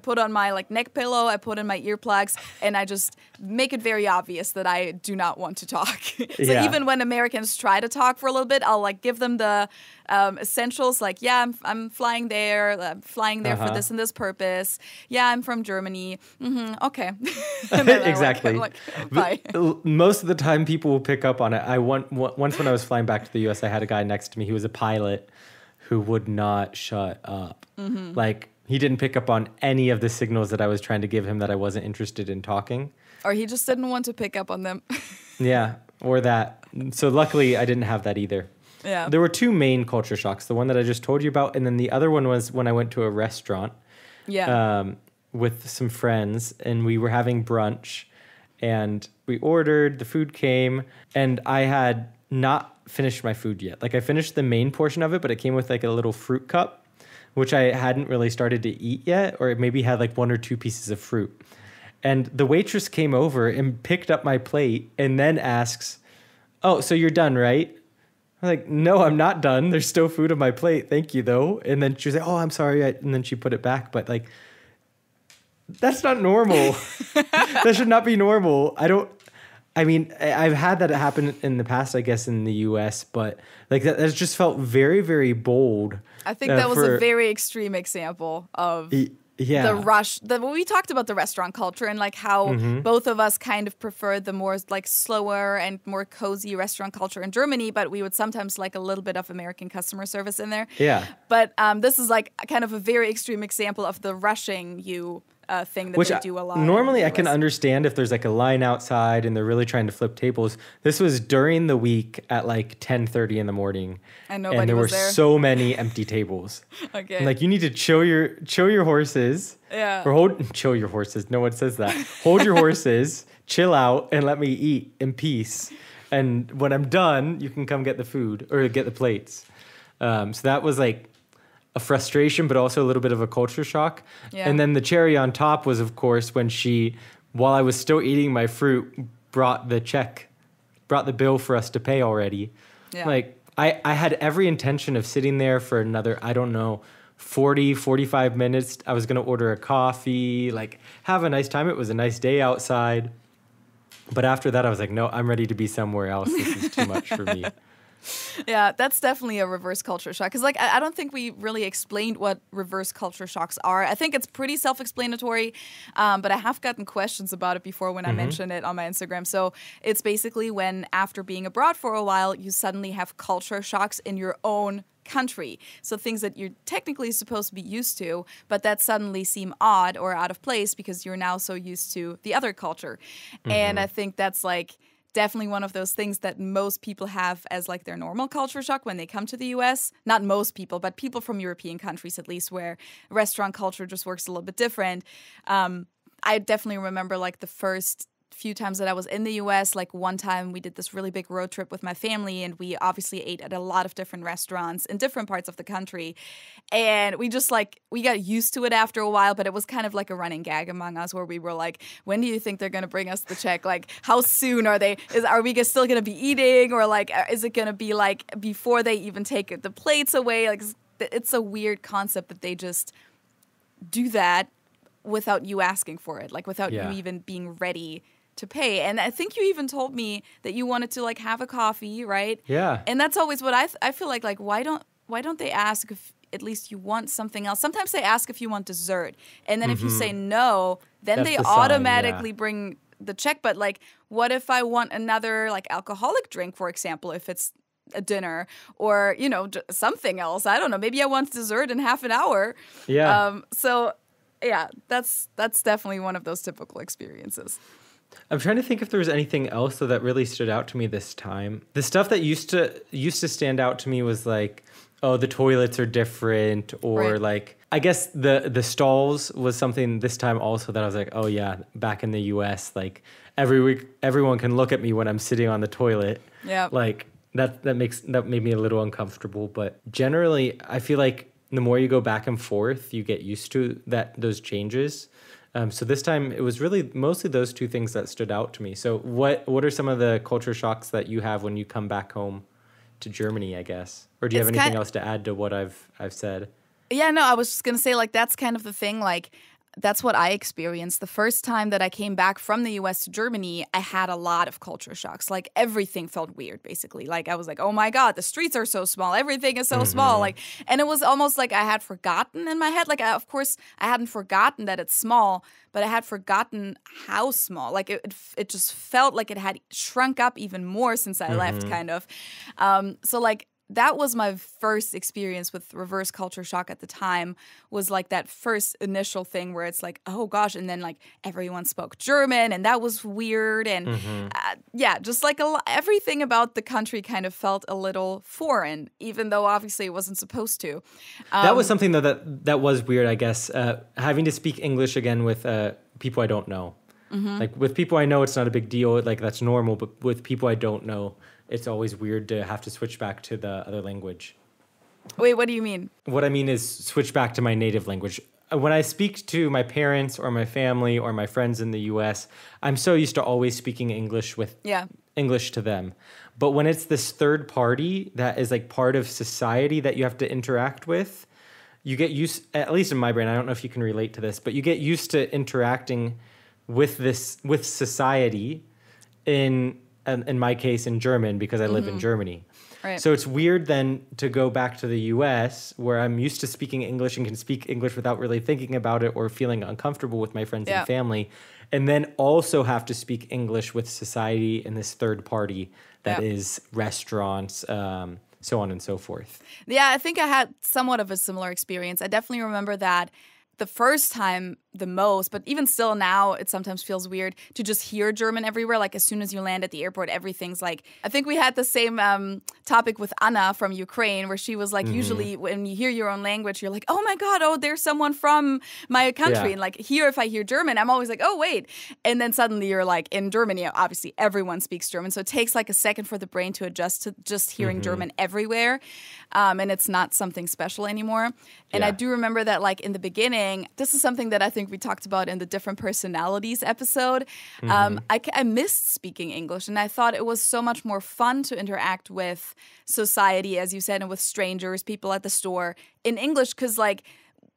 put on my like neck pillow, I put in my earplugs, and I just make it very obvious that I do not want to talk. So even when Americans try to talk for a little bit, I'll like give them the essentials, like, yeah, I'm flying there. I'm flying there for this and this purpose. Yeah, I'm from Germany. Okay. Exactly. I'm like, bye. Most of the time, people will pick up on it. Once when I was flying back to the U.S., I had a guy next to me. He was a pilot who would not shut up. Like, he didn't pick up on any of the signals that I was trying to give him that I wasn't interested in talking. Or he just didn't want to pick up on them. Yeah, or that. So luckily, I didn't have that either. Yeah. There were two main culture shocks. The one that I just told you about, and then the other one was when I went to a restaurant with some friends, and we were having brunch, and we ordered, the food came, and I had not finished my food yet. Like, I finished the main portion of it, but it came with like a little fruit cup, which I hadn't really started to eat yet, or it maybe had like 1 or 2 pieces of fruit. And the waitress came over and picked up my plate and then asks, "Oh, so you're done, right?" I'm like, "No, I'm not done. There's still food on my plate. Thank you, though." And then she was like, "Oh, I'm sorry." And then she put it back. But like, that's not normal. That should not be normal. I've had that happen in the past, I guess, in the U.S., but like that just felt very, very bold. I think that was a very extreme example of the rush. We talked about the restaurant culture and like how both of us kind of preferred the more like slower and more cozy restaurant culture in Germany, but we would sometimes like a little bit of American customer service in there. Yeah. But this is like kind of a very extreme example of the rushing you thing that they do a lot. Normally I can understand if there's like a line outside and they're really trying to flip tables. This was during the week at like 10:30 in the morning. And nobody there was were there. so many empty tables. Okay. And like, you need to chill your horses. Yeah. Or chill your horses. No one says that. Hold your horses, chill out, and let me eat in peace. And when I'm done, you can come get the food or get the plates. So that was like a frustration, but also a little bit of a culture shock. Yeah. And then the cherry on top was, of course, when she, while I was still eating my fruit, brought the bill for us to pay already. Yeah. Like, I had every intention of sitting there for another, I don't know, 40, 45 minutes. I was going to order a coffee, like have a nice time. It was a nice day outside. But after that, I was like, no, I'm ready to be somewhere else. This is too much for me. Yeah, that's definitely a reverse culture shock. Because, like, I don't think we really explained what reverse culture shocks are. I think it's pretty self-explanatory, but I have gotten questions about it before when I mentioned it on my Instagram. So it's basically when, after being abroad for a while, you suddenly have culture shocks in your own country. So things that you're technically supposed to be used to, but that suddenly seem odd or out of place because you're now so used to the other culture. And I think that's, like, definitely one of those things that most people have as like their normal culture shock when they come to the US. Not most people, but people from European countries at least, where restaurant culture just works a little bit different. I definitely remember like the first few times that I was in the US, like one time we did this really big road trip with my family and we obviously ate at a lot of different restaurants in different parts of the country. And we just like, we got used to it after a while, but it was kind of like a running gag among us where we were like, when do you think they're going to bring us the check? Like, how soon are we still going to be eating? Or like, is it going to be like before they even take the plates away? Like, it's a weird concept that they just do that without you asking for it, like without you even being ready to pay. And I think you even told me that you wanted to like have a coffee, right? Yeah. And that's always what I feel like why don't they ask if at least you want something else? Sometimes they ask if you want dessert. And then if you say no, then that's they automatically bring the check. But like, what if I want another like alcoholic drink, for example, if it's a dinner or, you know, something else? I don't know. Maybe I want dessert in half an hour. Yeah. So yeah, that's definitely one of those typical experiences. I'm trying to think if there was anything else though that really stood out to me this time. The stuff that used to stand out to me was like, oh, the toilets are different, or like, I guess the stalls was something this time also that I was like, oh yeah, back in the US, like every week everyone can look at me when I'm sitting on the toilet. Yeah. Like that made me a little uncomfortable, but generally I feel like the more you go back and forth, you get used to those changes. So this time it was really mostly those two things that stood out to me. So what are some of the culture shocks that you have when you come back home to Germany, I guess? Or do you have anything else to add to what I've said? Yeah, no, I was just going to say, like, that's kind of the thing. Like, that's what I experienced. The first time that I came back from the US to Germany, I had a lot of culture shocks. Like, everything felt weird, basically. Like, I was like, oh my God, the streets are so small. Everything is so small. Like, and it was almost like I had forgotten in my head. Like, of course, I hadn't forgotten that it's small, but I had forgotten how small. Like, it just felt like it had shrunk up even more since I left, kind of. So, like, that was my first experience with reverse culture shock at the time, was like that first initial thing where it's like, oh gosh, and then like everyone spoke German and that was weird. And just like everything about the country kind of felt a little foreign, even though obviously it wasn't supposed to. That was something though that was weird, I guess, having to speak English again with people I don't know. Like with people I know, it's not a big deal, like that's normal, but with people I don't know, it's always weird to have to switch back to the other language. Wait, what do you mean? What I mean is switch back to my native language. When I speak to my parents or my family or my friends in the US, I'm so used to always speaking English English to them. But when it's this third party that is like part of society that you have to interact with, you get used, at least in my brain, I don't know if you can relate to this, but you get used to interacting with society in my case in German, because I live in Germany. Right. So it's weird then to go back to the US where I'm used to speaking English and can speak English without really thinking about it or feeling uncomfortable with my friends and family, and then also have to speak English with society in this third party that is restaurants, so on and so forth. Yeah, I think I had somewhat of a similar experience. I definitely remember that the first time the most, but even still now, it sometimes feels weird to just hear German everywhere. Like as soon as you land at the airport, everything's like, I think we had the same topic with Anna from Ukraine, where she was like, usually when you hear your own language, you're like, oh my God, oh, there's someone from my country. Yeah. And like here, if I hear German, I'm always like, oh, wait. And then suddenly you're like, in Germany, obviously everyone speaks German. So it takes like a second for the brain to adjust to just hearing German everywhere. And it's not something special anymore. And I do remember that like in the beginning, this is something that I think we talked about in the different personalities episode. I missed speaking English, and I thought it was so much more fun to interact with society, as you said, and with strangers, people at the store in English, because like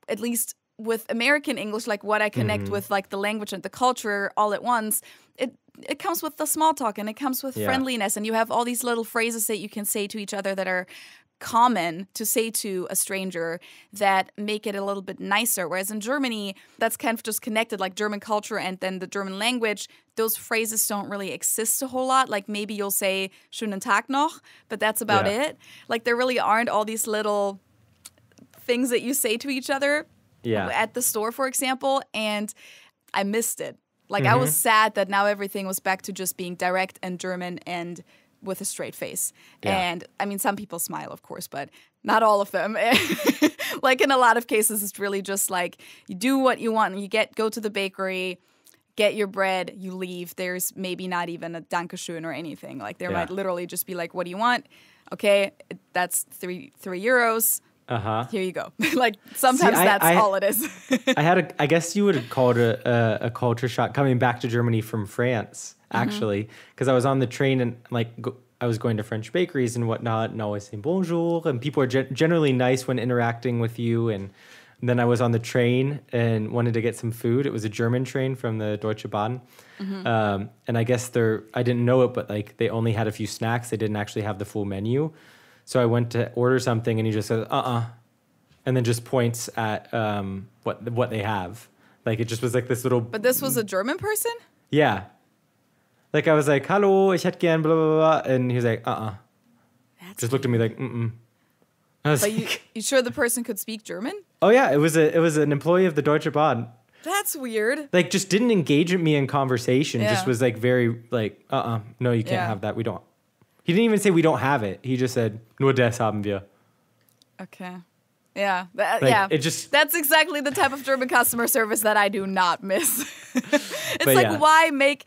at least with American English, like what I connect with like the language and the culture all at once, it comes with the small talk and it comes with friendliness, and you have all these little phrases that you can say to each other that are common to say to a stranger that make it a little bit nicer. Whereas in Germany, that's kind of just connected, like German culture and then the German language. Those phrases don't really exist a whole lot. Like maybe you'll say schönen Tag noch, but that's about it. Like there really aren't all these little things that you say to each other at the store, for example. And I missed it. Like I was sad that now everything was back to just being direct and German and with a straight face. And I mean, some people smile, of course, but not all of them. Like in a lot of cases, it's really just like you do what you want. You go to the bakery, get your bread, you leave. There's maybe not even a Dankeschön or anything. Like there might literally just be like, what do you want? Okay, that's three euros. Here you go. Like sometimes that's all it is. I guess you would call it a culture shock coming back to Germany from France, actually, because I was on the train and like I was going to French bakeries and whatnot, and always saying bonjour, and people are generally nice when interacting with you. And then I was on the train and wanted to get some food. It was a German train from the Deutsche Bahn, and I guess I didn't know it, but like they only had a few snacks. They didn't actually have the full menu. So I went to order something, and he just says, and then just points at what they have. Like, it just was like this little... But this was a German person? Yeah. Like, I was like, hallo, ich hätte gern blah, blah, blah. And he was like, Just looked at me like, I was but you sure the person could speak German? Oh, yeah. It was an employee of the Deutsche Bahn. That's weird. Like, just didn't engage me in conversation. Just was like very like, no, you can't have that. We don't. He didn't even say we don't have it. He just said, nur das haben wir. Okay. Yeah. It just, that's exactly the type of German customer service that I do not miss. It's like, why make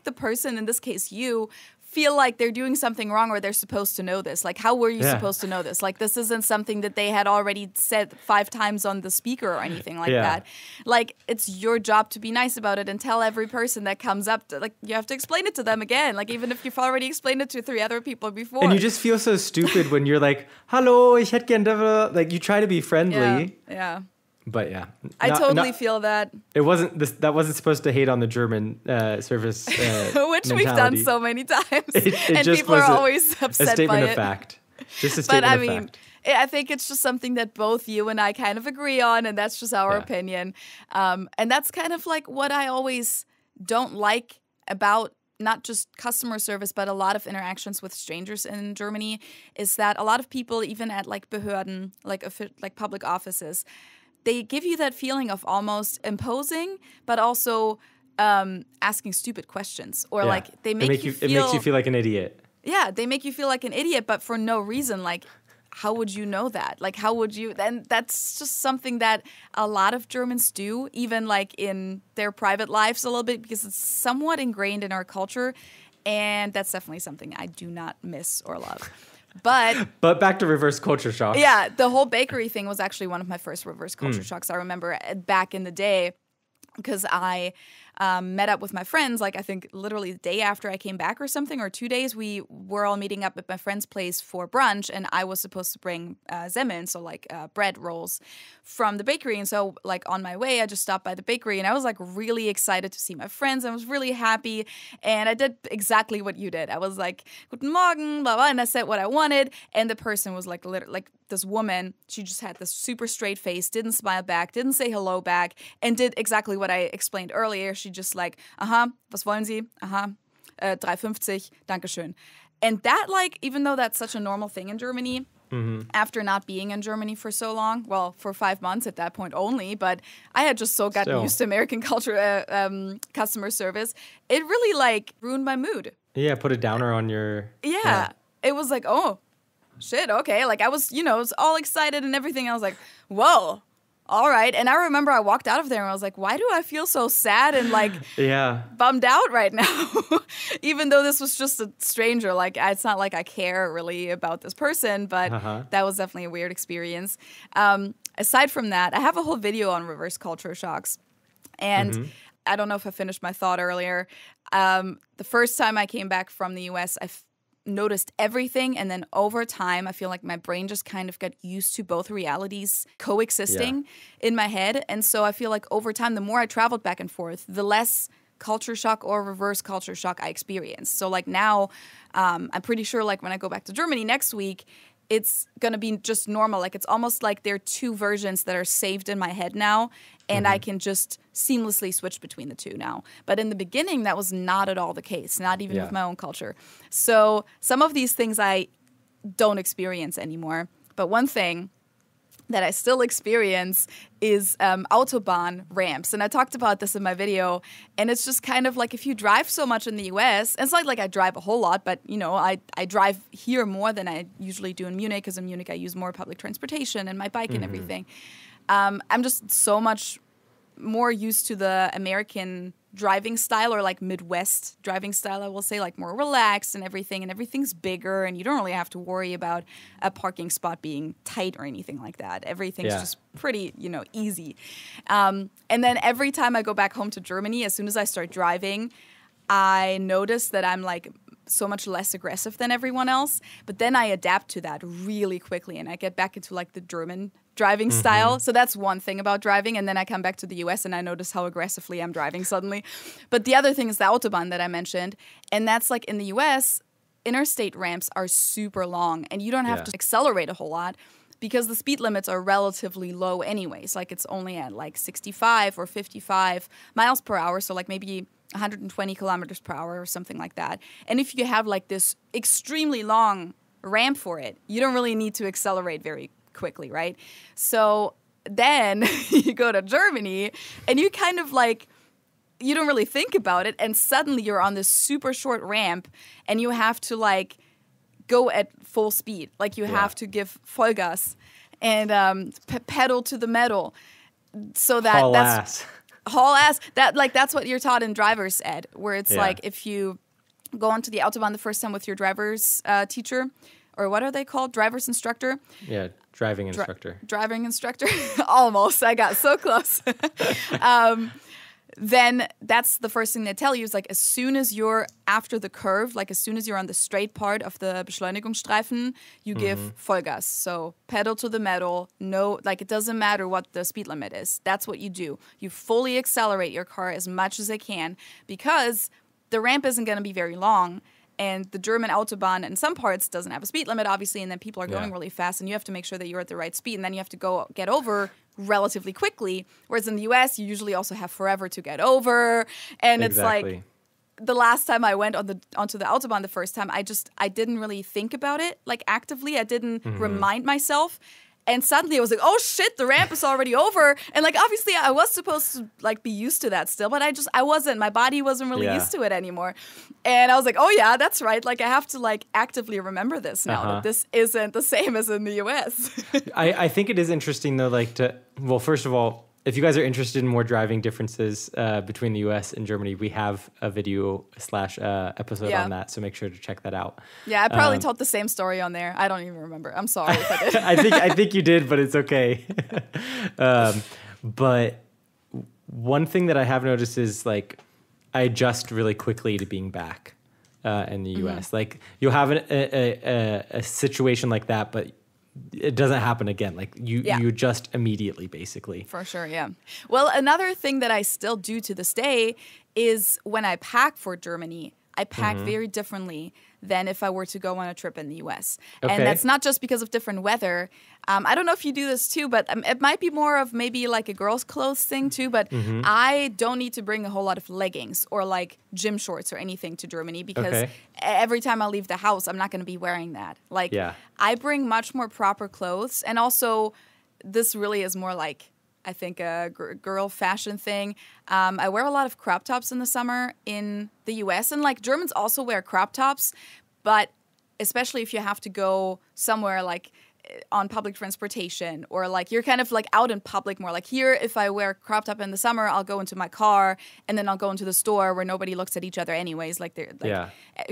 the person, in this case you, feel like they're doing something wrong or they're supposed to know this? Like, how were you supposed to know this? Like, this isn't something that they had already said 5 times on the speaker or anything like that. Like, it's your job to be nice about it and tell every person that comes up to, like, you have to explain it to them again. Like, even if you've already explained it to 3 other people before. And you just feel so stupid when you're like, hallo, ich hätte gern da. Like, you try to be friendly. Yeah. But yeah, I totally feel that. It wasn't this. That wasn't supposed to hate on the German service, which mentality. we've done so many times, and people are always upset a statement by of it. fact. Just a statement of fact. I think it's just something that both you and I kind of agree on, and that's just our opinion. And that's kind of like what I always don't like about not just customer service, but a lot of interactions with strangers in Germany, is that a lot of people, even at like Behörden, like public offices, they give you that feeling of almost imposing, but also asking stupid questions. Or like they make you feel... It makes you feel like an idiot. Yeah, they make you feel like an idiot, but for no reason. Like, how would you know that? Like, how would you... And that's just something that a lot of Germans do, even like in their private lives a little bit, because it's somewhat ingrained in our culture. And that's definitely something I do not miss or love. But back to reverse culture shock. Yeah, the whole bakery thing was actually one of my first reverse culture shocks. I remember back in the day, because I met up with my friends, like I think literally the day after I came back or something, or 2 days, we were all meeting up at my friend's place for brunch, and I was supposed to bring semmeln, so like bread rolls from the bakery. And so like on my way, I just stopped by the bakery, and I was like really excited to see my friends. I was really happy, and I did exactly what you did. I was like, Guten Morgen, blah, blah, and I said what I wanted, and the person was like, like this woman, she just had this super straight face, didn't smile back, didn't say hello back, and did exactly what I explained earlier. She just like, was wollen Sie? 3,50, Dankeschön. And that, like, even though that's such a normal thing in Germany, after not being in Germany for so long, well, for 5 months at that point only, but I had just so gotten used to American culture, customer service, it really, like, ruined my mood. Yeah, put a downer on your... Yeah. It was like, oh, shit, okay. Like, I was, was all excited and everything. I was like, whoa. All right. And I remember I walked out of there and I was like, why do I feel so sad and like bummed out right now? Even though this was just a stranger. Like, it's not like I care really about this person, but that was definitely a weird experience. Aside from that, I have a whole video on reverse culture shocks. And I don't know if I finished my thought earlier. The first time I came back from the US, I noticed everything, and then over time I feel like my brain just kind of got used to both realities coexisting in my head. And so I feel like over time, the more I traveled back and forth, the less culture shock or reverse culture shock I experienced. So like now, I'm pretty sure like when I go back to Germany next week, it's gonna be just normal. Like it's almost like there are 2 versions that are saved in my head now, and I can just seamlessly switch between the 2 now. But in the beginning, that was not at all the case, not even with my own culture. So some of these things I don't experience anymore. But one thing that I still experience is Autobahn ramps. And I talked about this in my video. And it's just kind of like if you drive so much in the US, and it's not like I drive a whole lot, but, I drive here more than I usually do in Munich, because in Munich I use more public transportation and my bike and everything. I'm just so much more used to the American driving style, or like Midwest driving style, I will say, like more relaxed and everything's bigger, and you don't really have to worry about a parking spot being tight or anything like that. Everything's just pretty, easy. And then every time I go back home to Germany, as soon as I start driving, I notice that I'm like so much less aggressive than everyone else, but then I adapt to that really quickly, and I get back into like the German driving style. So that's one thing about driving. And then I come back to the US and I notice how aggressively I'm driving suddenly. But the other thing is the Autobahn that I mentioned. And that's like in the US, interstate ramps are super long, and you don't have to accelerate a whole lot because the speed limits are relatively low anyways. Like it's only at like 65 or 55 miles per hour. So like maybe 120 kilometers per hour or something like that. And if you have like this extremely long ramp for it, you don't really need to accelerate very quickly, right? So then you go to Germany and you kind of like, you don't really think about it. And suddenly you're on this super short ramp and you have to like go at full speed. Like you have to give Vollgas and pedal to the metal. So that's haul ass. That's what you're taught in driver's ed, where it's like if you go onto the Autobahn the first time with your driver's teacher, or what are they called? Driver's instructor? Yeah, driving instructor. Driving instructor. Almost. I got so close. Then that's the first thing they tell you is like as soon as you're after the curve, like as soon as you're on the straight part of the Beschleunigungsstreifen, you give Vollgas. So pedal to the metal. No, like it doesn't matter what the speed limit is. That's what you do. You fully accelerate your car as much as it can because the ramp isn't going to be very long. And the German Autobahn in some parts doesn't have a speed limit, obviously, and then people are going really fast, and you have to make sure that you're at the right speed, and then you have to get over relatively quickly. Whereas in the US, you usually also have forever to get over, and it's like the last time I went onto the Autobahn the first time, I didn't really think about it like actively. I didn't remind myself. And suddenly I was like, oh shit, the ramp is already over. And like, obviously I was supposed to like be used to that still, but I wasn't. My body wasn't really used to it anymore. And I was like, oh yeah, that's right. Like I have to like actively remember this now, that this isn't the same as in the US. I think it is interesting though, like well, first of all, if you guys are interested in more driving differences between the US and Germany, we have a video / episode on that, so make sure to check that out. Yeah, I probably told the same story on there. I don't even remember. I'm sorry if I did. I think you did, but it's okay. But one thing that I have noticed is like I adjust really quickly to being back in the US. Like you'll have a situation like that, but it doesn't happen again. Like you adjust immediately, basically. For sure, yeah. Well, another thing that I still do to this day is when I pack for Germany, I pack very differently than if I were to go on a trip in the US. Okay. And that's not just because of different weather. I don't know if you do this too, but it might be more of maybe like a girl's clothes thing too, but I don't need to bring a whole lot of leggings or like gym shorts or anything to Germany because every time I leave the house, I'm not going to be wearing that. Like I bring much more proper clothes, and also this really is more like I think a girl fashion thing. I wear a lot of crop tops in the summer in the US, and like Germans also wear crop tops, but especially if you have to go somewhere like on public transportation or like you're kind of like out in public more. Like here, if I wear crop top in the summer, I'll go into my car and then I'll go into the store where nobody looks at each other anyways. Like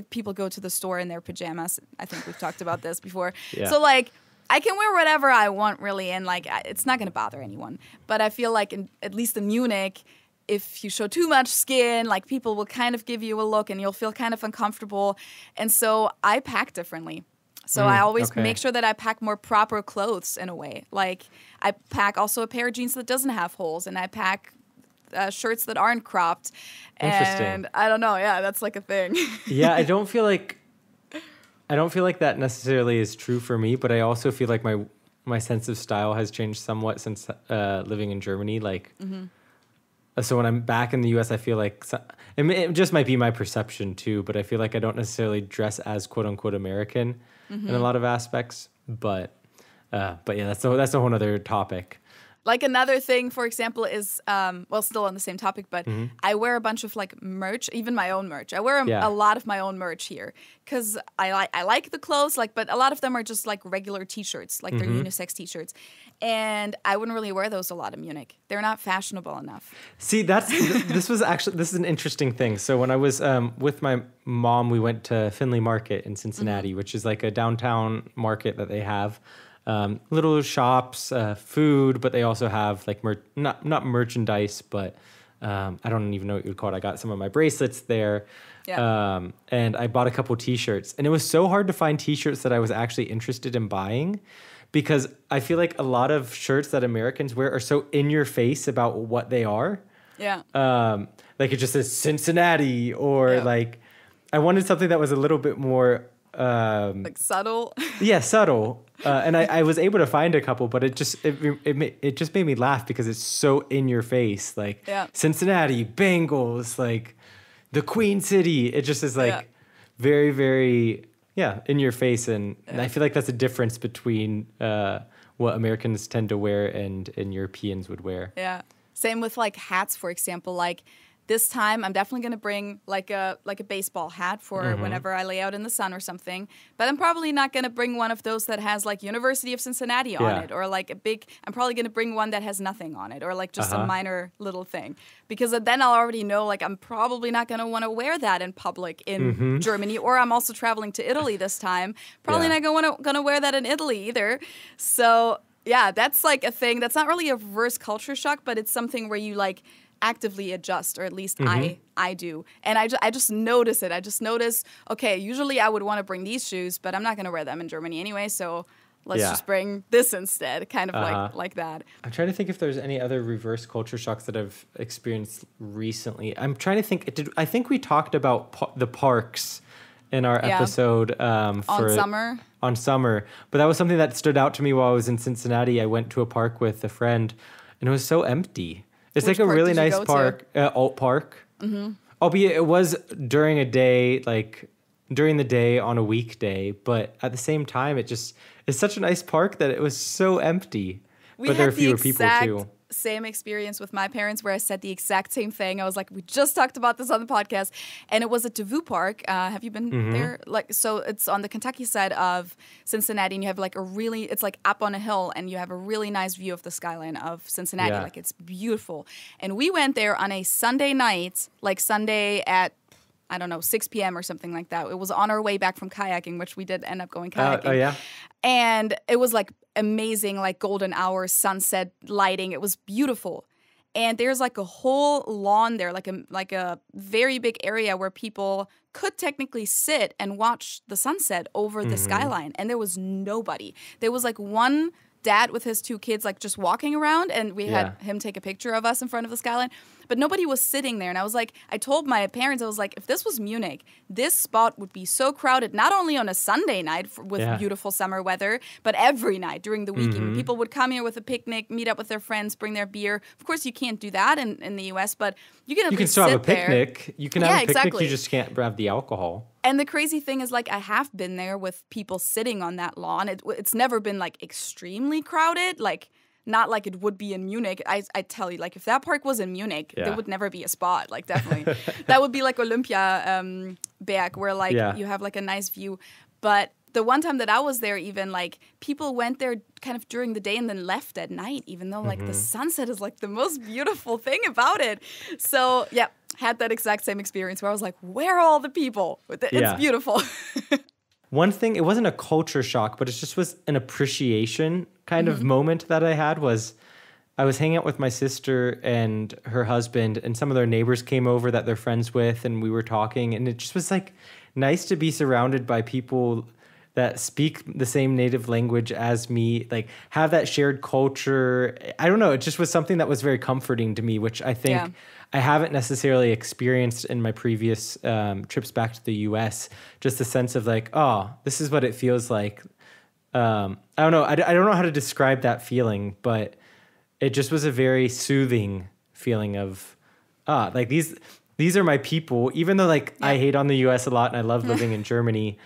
people go to the store in their pajamas. I think we've talked about this before. Yeah. So like I can wear whatever I want, really, and like it's not going to bother anyone. But I feel like, at least in Munich, if you show too much skin, like people will kind of give you a look, and you'll feel kind of uncomfortable. And so I pack differently. So I always make sure that I pack more proper clothes in a way. Like I pack also a pair of jeans that doesn't have holes, and I pack shirts that aren't cropped. Interesting. And I don't know. Yeah, that's like a thing. Yeah, I don't feel like that necessarily is true for me, but I also feel like my sense of style has changed somewhat since living in Germany. Like, so when I'm back in the U.S., I feel like it just might be my perception too, but I feel like I don't necessarily dress as quote unquote American in a lot of aspects. But yeah, that's a whole other topic. Like another thing, for example, is, still on the same topic, but I wear a bunch of like merch, even my own merch. I wear a lot of my own merch here because I like the clothes, like, but a lot of them are just like regular t-shirts, like they're unisex t-shirts. And I wouldn't really wear those a lot in Munich. They're not fashionable enough. See, this is an interesting thing. So when I was with my mom, we went to Finley Market in Cincinnati, which is like a downtown market that they have. Little shops, food, but they also have like not merchandise, but I don't even know what you would call it. I got some of my bracelets there, and I bought a couple T-shirts, and it was so hard to find T-shirts that I was actually interested in buying, because I feel like a lot of shirts that Americans wear are so in your face about what they are. Yeah. Like it just says Cincinnati, or like I wanted something that was a little bit more like subtle. Yeah, subtle. And I was able to find a couple, but it just made me laugh because it's so in your face. Like Cincinnati, Bengals, like the Queen City. It just is like very, very in your face, and I feel like that's a difference between what Americans tend to wear and Europeans would wear. Yeah. Same with like hats, for example. Like this time, I'm definitely going to bring like a baseball hat for whenever I lay out in the sun or something. But I'm probably not going to bring one of those that has like University of Cincinnati on it, or like I'm probably going to bring one that has nothing on it, or like just a minor little thing. Because then I'll already know like I'm probably not going to want to wear that in public in Germany, or I'm also traveling to Italy this time. Probably not going to wear that in Italy either. So yeah, that's like a thing. That's not really a reverse culture shock, but it's something where you like actively adjust, or at least I do. And I just notice it. I just notice, okay, usually I would want to bring these shoes, but I'm not going to wear them in Germany anyway, so let's just bring this instead, kind of like that. I'm trying to think if there's any other reverse culture shocks that I've experienced recently. I'm trying to think. I think we talked about the parks in our episode on summer. But that was something that stood out to me while I was in Cincinnati. I went to a park with a friend, and it was so empty. It's like a really nice park, Alt Park. Albeit it was during the day on a weekday, but at the same time, it's such a nice park that it was so empty. But there are fewer people too. Same experience with my parents where I said the exact same thing. I was like, we just talked about this on the podcast, and it was at Devou Park. Have you been there? Like, so it's on the Kentucky side of Cincinnati, and you have like it's like up on a hill, and you have a really nice view of the skyline of Cincinnati. Like, it's beautiful. And we went there on a Sunday night, like Sunday at, I don't know, 6 p.m. or something like that. It was on our way back from kayaking, which we did end up going kayaking. And it was like amazing, like golden hour sunset lighting. It was beautiful. And there's like a whole lawn there, like a very big area where people could technically sit and watch the sunset over the skyline. And there was nobody. There was like one dad with his two kids like just walking around, and we had him take a picture of us in front of the skyline, but nobody was sitting there. And I was like, I told my parents, I was like, if this was Munich, this spot would be so crowded, not only on a Sunday night with beautiful summer weather, but every night during the weekend. People would come here with a picnic, meet up with their friends, bring their beer. Of course, you can't do that in the US, but you can at least still sit have a picnic. There. You can have a picnic, you just can't have the alcohol. And the crazy thing is, like, I have been there with people sitting on that lawn. It's never been, like, extremely crowded. Like, not like it would be in Munich. I tell you, like, if that park was in Munich, there would never be a spot. Like, definitely. That would be like Olympia Berg, where, like, you have, like, a nice view. But the one time that I was there, even, like, people went there kind of during the day and then left at night, even though, like, the sunset is, like, the most beautiful thing about it. So, yeah. Had that exact same experience where I was like, where are all the people? It's beautiful. One thing, it wasn't a culture shock, but it just was an appreciation kind of moment that I had was I was hanging out with my sister and her husband, and some of their neighbors came over that they're friends with, and we were talking, and it just was like nice to be surrounded by people that speak the same native language as me, like have that shared culture. I don't know. It just was something that was very comforting to me, which I think I haven't necessarily experienced in my previous trips back to the US. Just a sense of like, oh, this is what it feels like. I don't know. I don't know how to describe that feeling, but it just was a very soothing feeling of, like these are my people, even though like I hate on the US a lot and I love living in Germany.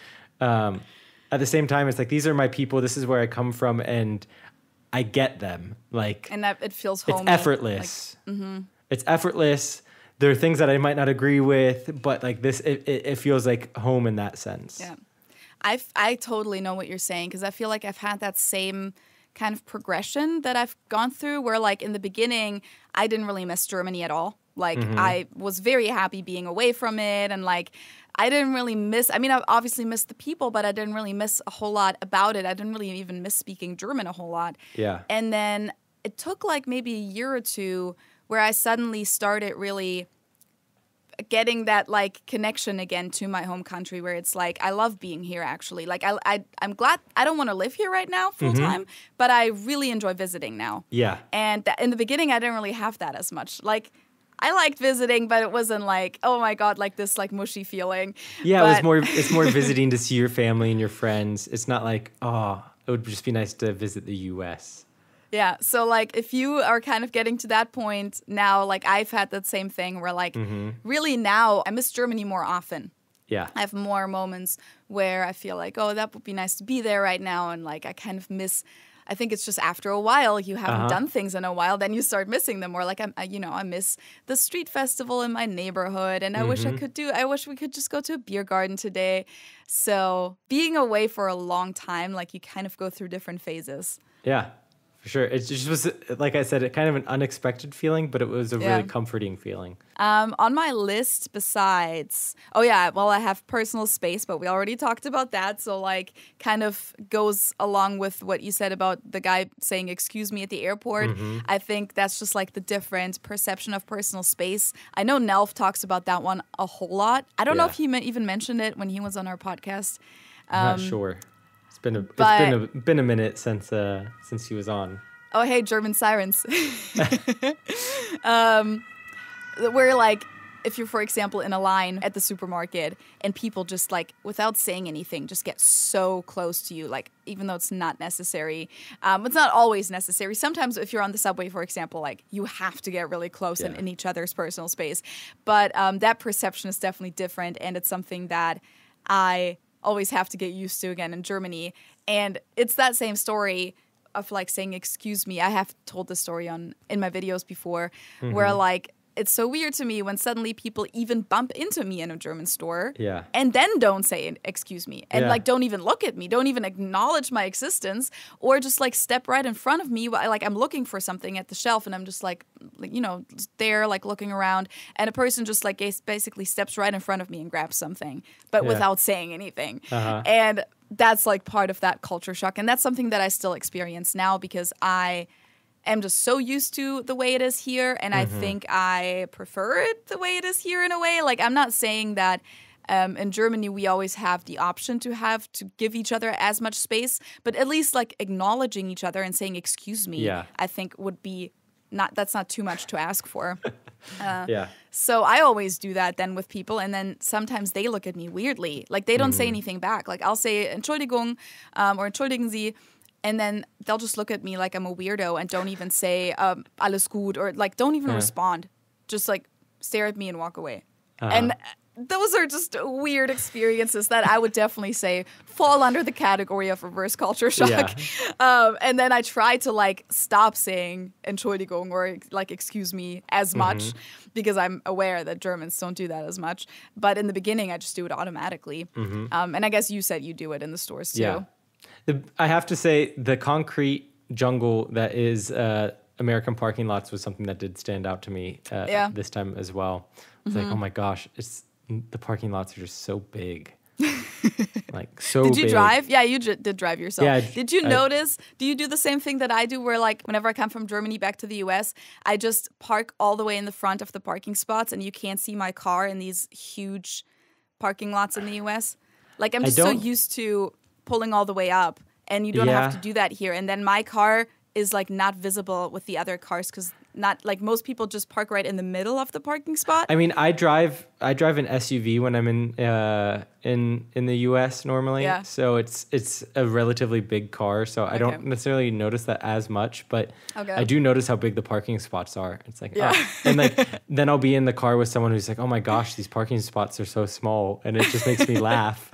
At the same time, it's like, these are my people. This is where I come from, and I get them. Like, and that it feels homey. It's effortless. Like, it's effortless. There are things that I might not agree with, but like this, it feels like home in that sense. Yeah, I totally know what you're saying, because I feel like I've had that same kind of progression that I've gone through, where like in the beginning, I didn't really miss Germany at all. Like I was very happy being away from it, and like I didn't really miss, I mean, I obviously missed the people, but I didn't really miss a whole lot about it. I didn't really even miss speaking German a whole lot. Yeah. And then it took like maybe a year or two where I suddenly started really getting that like connection again to my home country, where it's like, I love being here actually. Like I'm glad I don't want to live here right now full time, but I really enjoy visiting now. Yeah. And in the beginning, I didn't really have that as much. Like, I liked visiting, but it wasn't like, oh my God, like this like mushy feeling. Yeah, it's more visiting to see your family and your friends. It's not like, oh, it would just be nice to visit the US. Yeah, so like if you are kind of getting to that point now, like I've had that same thing where like really now I miss Germany more often. Yeah. I have more moments where I feel like, oh, that would be nice to be there right now. And like I kind of miss I think it's just after a while, you haven't done things in a while, then you start missing them. Or like, I miss the street festival in my neighborhood, and I wish we could just go to a beer garden today. So being away for a long time, like you kind of go through different phases. Yeah. For sure. It just was, like I said, kind of an unexpected feeling, but it was a really comforting feeling. On my list besides, I have personal space, but we already talked about that. So like kind of goes along with what you said about the guy saying, excuse me, at the airport. I think that's just like the different perception of personal space. I know Nelf talks about that one a whole lot. I don't know if he even mentioned it when he was on our podcast. I'm not sure. It's been a minute since he was on. Oh, hey, German sirens. Where like, if you're, for example, in a line at the supermarket and people just like, without saying anything, just get so close to you, like even though it's not necessary. It's not always necessary. Sometimes if you're on the subway, for example, like you have to get really close in each other's personal space. But that perception is definitely different, and it's something that I always have to get used to again in Germany. And it's that same story of like saying excuse me. I have told this story in my videos before, where like it's so weird to me when suddenly people even bump into me in a German store and then don't say excuse me and like don't even look at me, don't even acknowledge my existence, or just like step right in front of me while like I'm looking for something at the shelf and I'm just like there like looking around, and a person just like basically steps right in front of me and grabs something but without saying anything. And that's like part of that culture shock, and that's something that I still experience now because I am just so used to the way it is here, and I think I prefer it the way it is here in a way. Like, I'm not saying that in Germany we always have the option to give each other as much space, but at least like acknowledging each other and saying excuse me, I think would be that's not too much to ask for. So I always do that then with people, and then sometimes they look at me weirdly, like they don't say anything back. Like I'll say Entschuldigung or Entschuldigen Sie, and then they'll just look at me like I'm a weirdo and don't even say alles gut, or like don't even respond. Just like stare at me and walk away. And those are just weird experiences that I would definitely say fall under the category of reverse culture shock. And then I try to like stop saying Entschuldigung or like excuse me as much because I'm aware that Germans don't do that as much. But in the beginning, I just do it automatically. And I guess you said you do it in the stores too. Yeah. I have to say the concrete jungle that is American parking lots was something that did stand out to me this time as well. It's like, oh my gosh, the parking lots are just so big. Like so big. Did you drive? Yeah, you did drive yourself. Yeah, did you notice? Do you do the same thing that I do where like whenever I come from Germany back to the US, I just park all the way in the front of the parking spots and you can't see my car in these huge parking lots in the US? Like I'm just so used to pulling all the way up, and you don't have to do that here. And then my car is like not visible with the other cars because not like most people just park right in the middle of the parking spot. I mean, I drive an SUV when I'm in the US normally. So it's a relatively big car, so I don't necessarily notice that as much, but I do notice how big the parking spots are. It's like and like then I'll be in the car with someone who's like, "Oh my gosh, these parking spots are so small." And it just makes me laugh.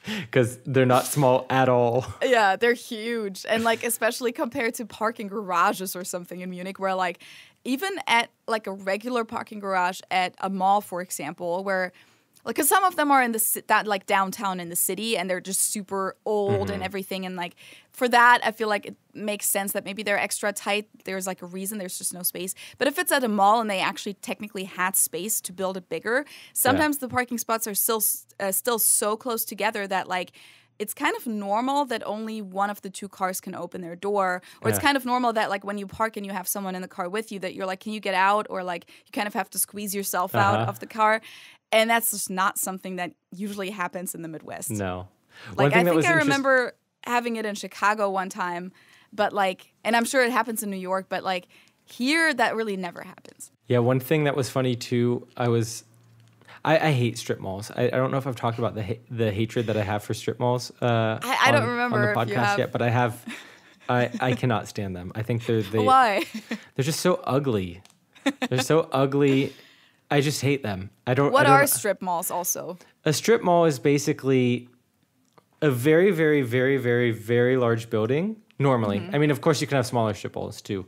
Because they're not small at all. Yeah, they're huge. And like, especially compared to parking garages or something in Munich, where like, even at like a regular parking garage at a mall, for example, where like, because some of them are in that like downtown in the city and they're just super old and everything. And like, for that, I feel like it makes sense that maybe they're extra tight. There's like a reason, there's just no space. But if it's at a mall and they actually technically had space to build it bigger, sometimes the parking spots are still so close together that like, it's kind of normal that only one of the two cars can open their door. Or it's kind of normal that like when you park and you have someone in the car with you that you're like, can you get out? Or like you kind of have to squeeze yourself out of the car. And that's just not something that usually happens in the Midwest. No. Like I think I remember having it in Chicago one time, but like, and I'm sure it happens in New York, but like here that really never happens. Yeah, one thing that was funny too, I hate strip malls. I don't know if I've talked about the hatred that I have for strip malls. I don't remember on the podcast yet, but I have. I cannot stand them. I think why? They're just so ugly. They're so ugly. I just hate them. What are strip malls also? A strip mall is basically a very, very, very, very, very large building normally. I mean, of course, you can have smaller strip malls too,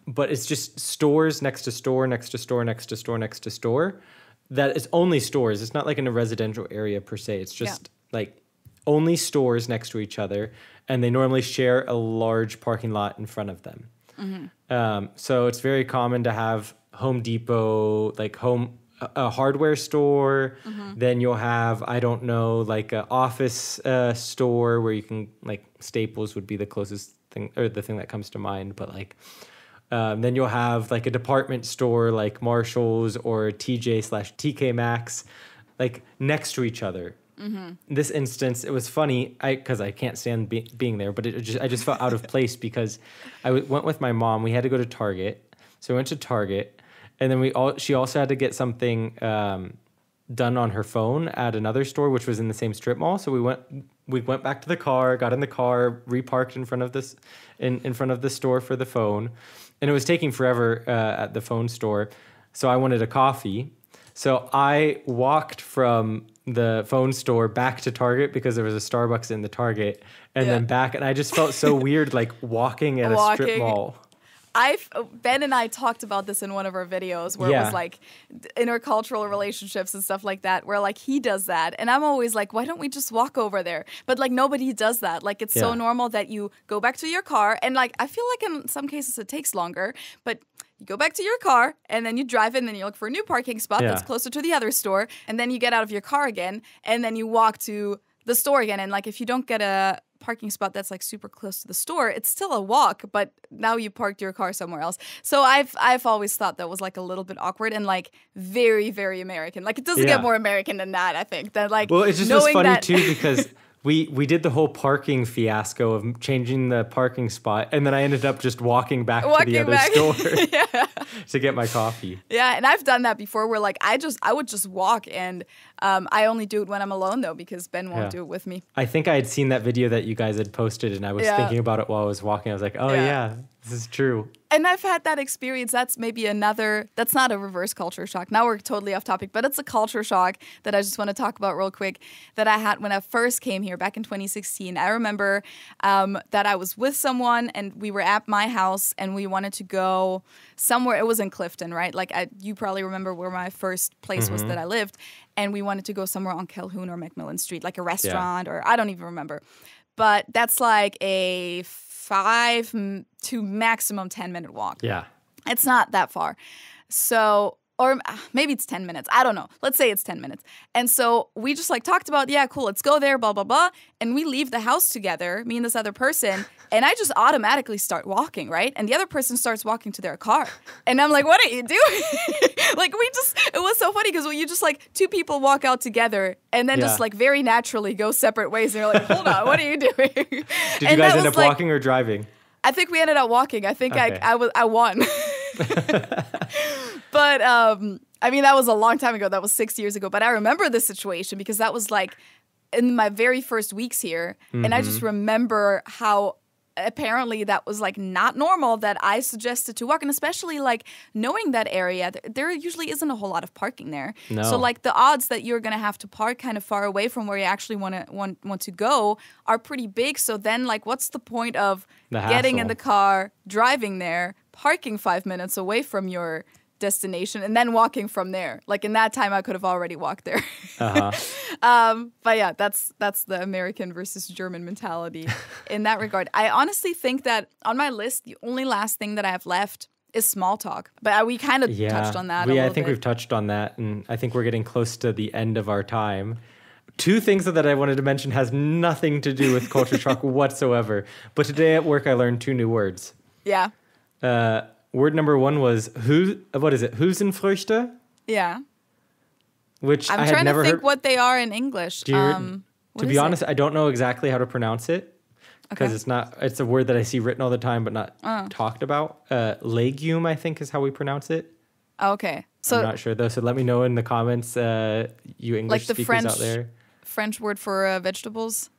but it's just stores next to store, next to store, next to store, next to store. That is only stores. It's not like in a residential area per se. It's just like only stores next to each other, and they normally share a large parking lot in front of them. So it's very common to have Home Depot, like a hardware store. Then you'll have, I don't know, like an office store where you can, like Staples would be the closest thing, or the thing that comes to mind. But like, then you'll have like a department store like Marshall's or TJ/TK Maxx, like next to each other. In this instance, it was funny because I can't stand being there, but I just felt out of place because I went with my mom. We had to go to Target, so we went to Target, and then she also had to get something done on her phone at another store, which was in the same strip mall. So we went back to the car, got in the car, reparked in front of in front of the store for the phone, and it was taking forever at the phone store. So I wanted a coffee, so I walked from the phone store back to Target because there was a Starbucks in the Target, and then back, and I just felt so weird, like walking at a strip mall. Ben and I talked about this in one of our videos where it was like intercultural relationships and stuff like that, where like he does that. And I'm always like, why don't we just walk over there? But like nobody does that. Like it's so normal that you go back to your car. And like I feel like in some cases it takes longer, but you go back to your car and then you drive in and you look for a new parking spot that's closer to the other store. And then you get out of your car again and then you walk to the store again. And like if you don't get a parking spot that's like super close to the store, it's still a walk, but now you parked your car somewhere else. So I've always thought that was like a little bit awkward and like very, very American. Like it doesn't get more American than that, I think. That like, well, it just was funny too because we did the whole parking fiasco of changing the parking spot, and then I ended up just walking back to the other store to get my coffee. Yeah, and I've done that before where like I would just walk, and I only do it when I'm alone though because Ben won't do it with me. I think I had seen that video that you guys had posted, and I was thinking about it while I was walking. I was like, oh yeah, this is true. And I've had that experience. That's maybe that's not a reverse culture shock. Now we're totally off topic, but it's a culture shock that I just want to talk about real quick that I had when I first came here back in 2016. I remember that I was with someone and we were at my house and we wanted to go somewhere. It was in Clifton, right? Like you probably remember where my first place was that I lived. And we wanted to go somewhere on Calhoun or Macmillan Street, like a restaurant or I don't even remember. But that's like a 5 to maximum 10-minute walk. Yeah. It's not that far. So, or maybe it's 10 minutes. I don't know. Let's say it's 10 minutes. And so we just like talked about, yeah, cool, let's go there, blah, blah, blah. And we leave the house together, me and this other person, and I just automatically start walking, right? And the other person starts walking to their car. And I'm like, what are you doing? Like it was so funny because you just like two people walk out together and then just like very naturally go separate ways. And you're like, hold on, what are you doing? Did you guys end up walking or driving? I think we ended up walking. I think I won. But I mean, that was a long time ago. That was 6 years ago. But I remember this situation because that was like in my very first weeks here. And I just remember how apparently that was like not normal that I suggested to walk. And especially like knowing that area, there usually isn't a whole lot of parking there. No. So like the odds that you're going to have to park kind of far away from where you actually want to go are pretty big. So then like what's the point of getting in the car, driving there, parking 5 minutes away from your destination and then walking from there? Like in that time I could have already walked there. But yeah, that's the American versus German mentality in that regard. I honestly think that on my list the only last thing that I have left is small talk, but we kind of touched on that I think we've touched on that, and I think we're getting close to the end of our time. Two things that I wanted to mention has nothing to do with culture shock whatsoever, but today at work I learned 2 new words. Word number 1 was Hülsenfrüchte? Yeah. Which I'm I had trying never to think heard. what they are in English. To be honest, I don't know exactly how to pronounce it because it's a word that I see written all the time but not talked about. Legume, I think, is how we pronounce it. Okay. So I'm not sure though, so let me know in the comments, you English like the speakers out there. French word for vegetables,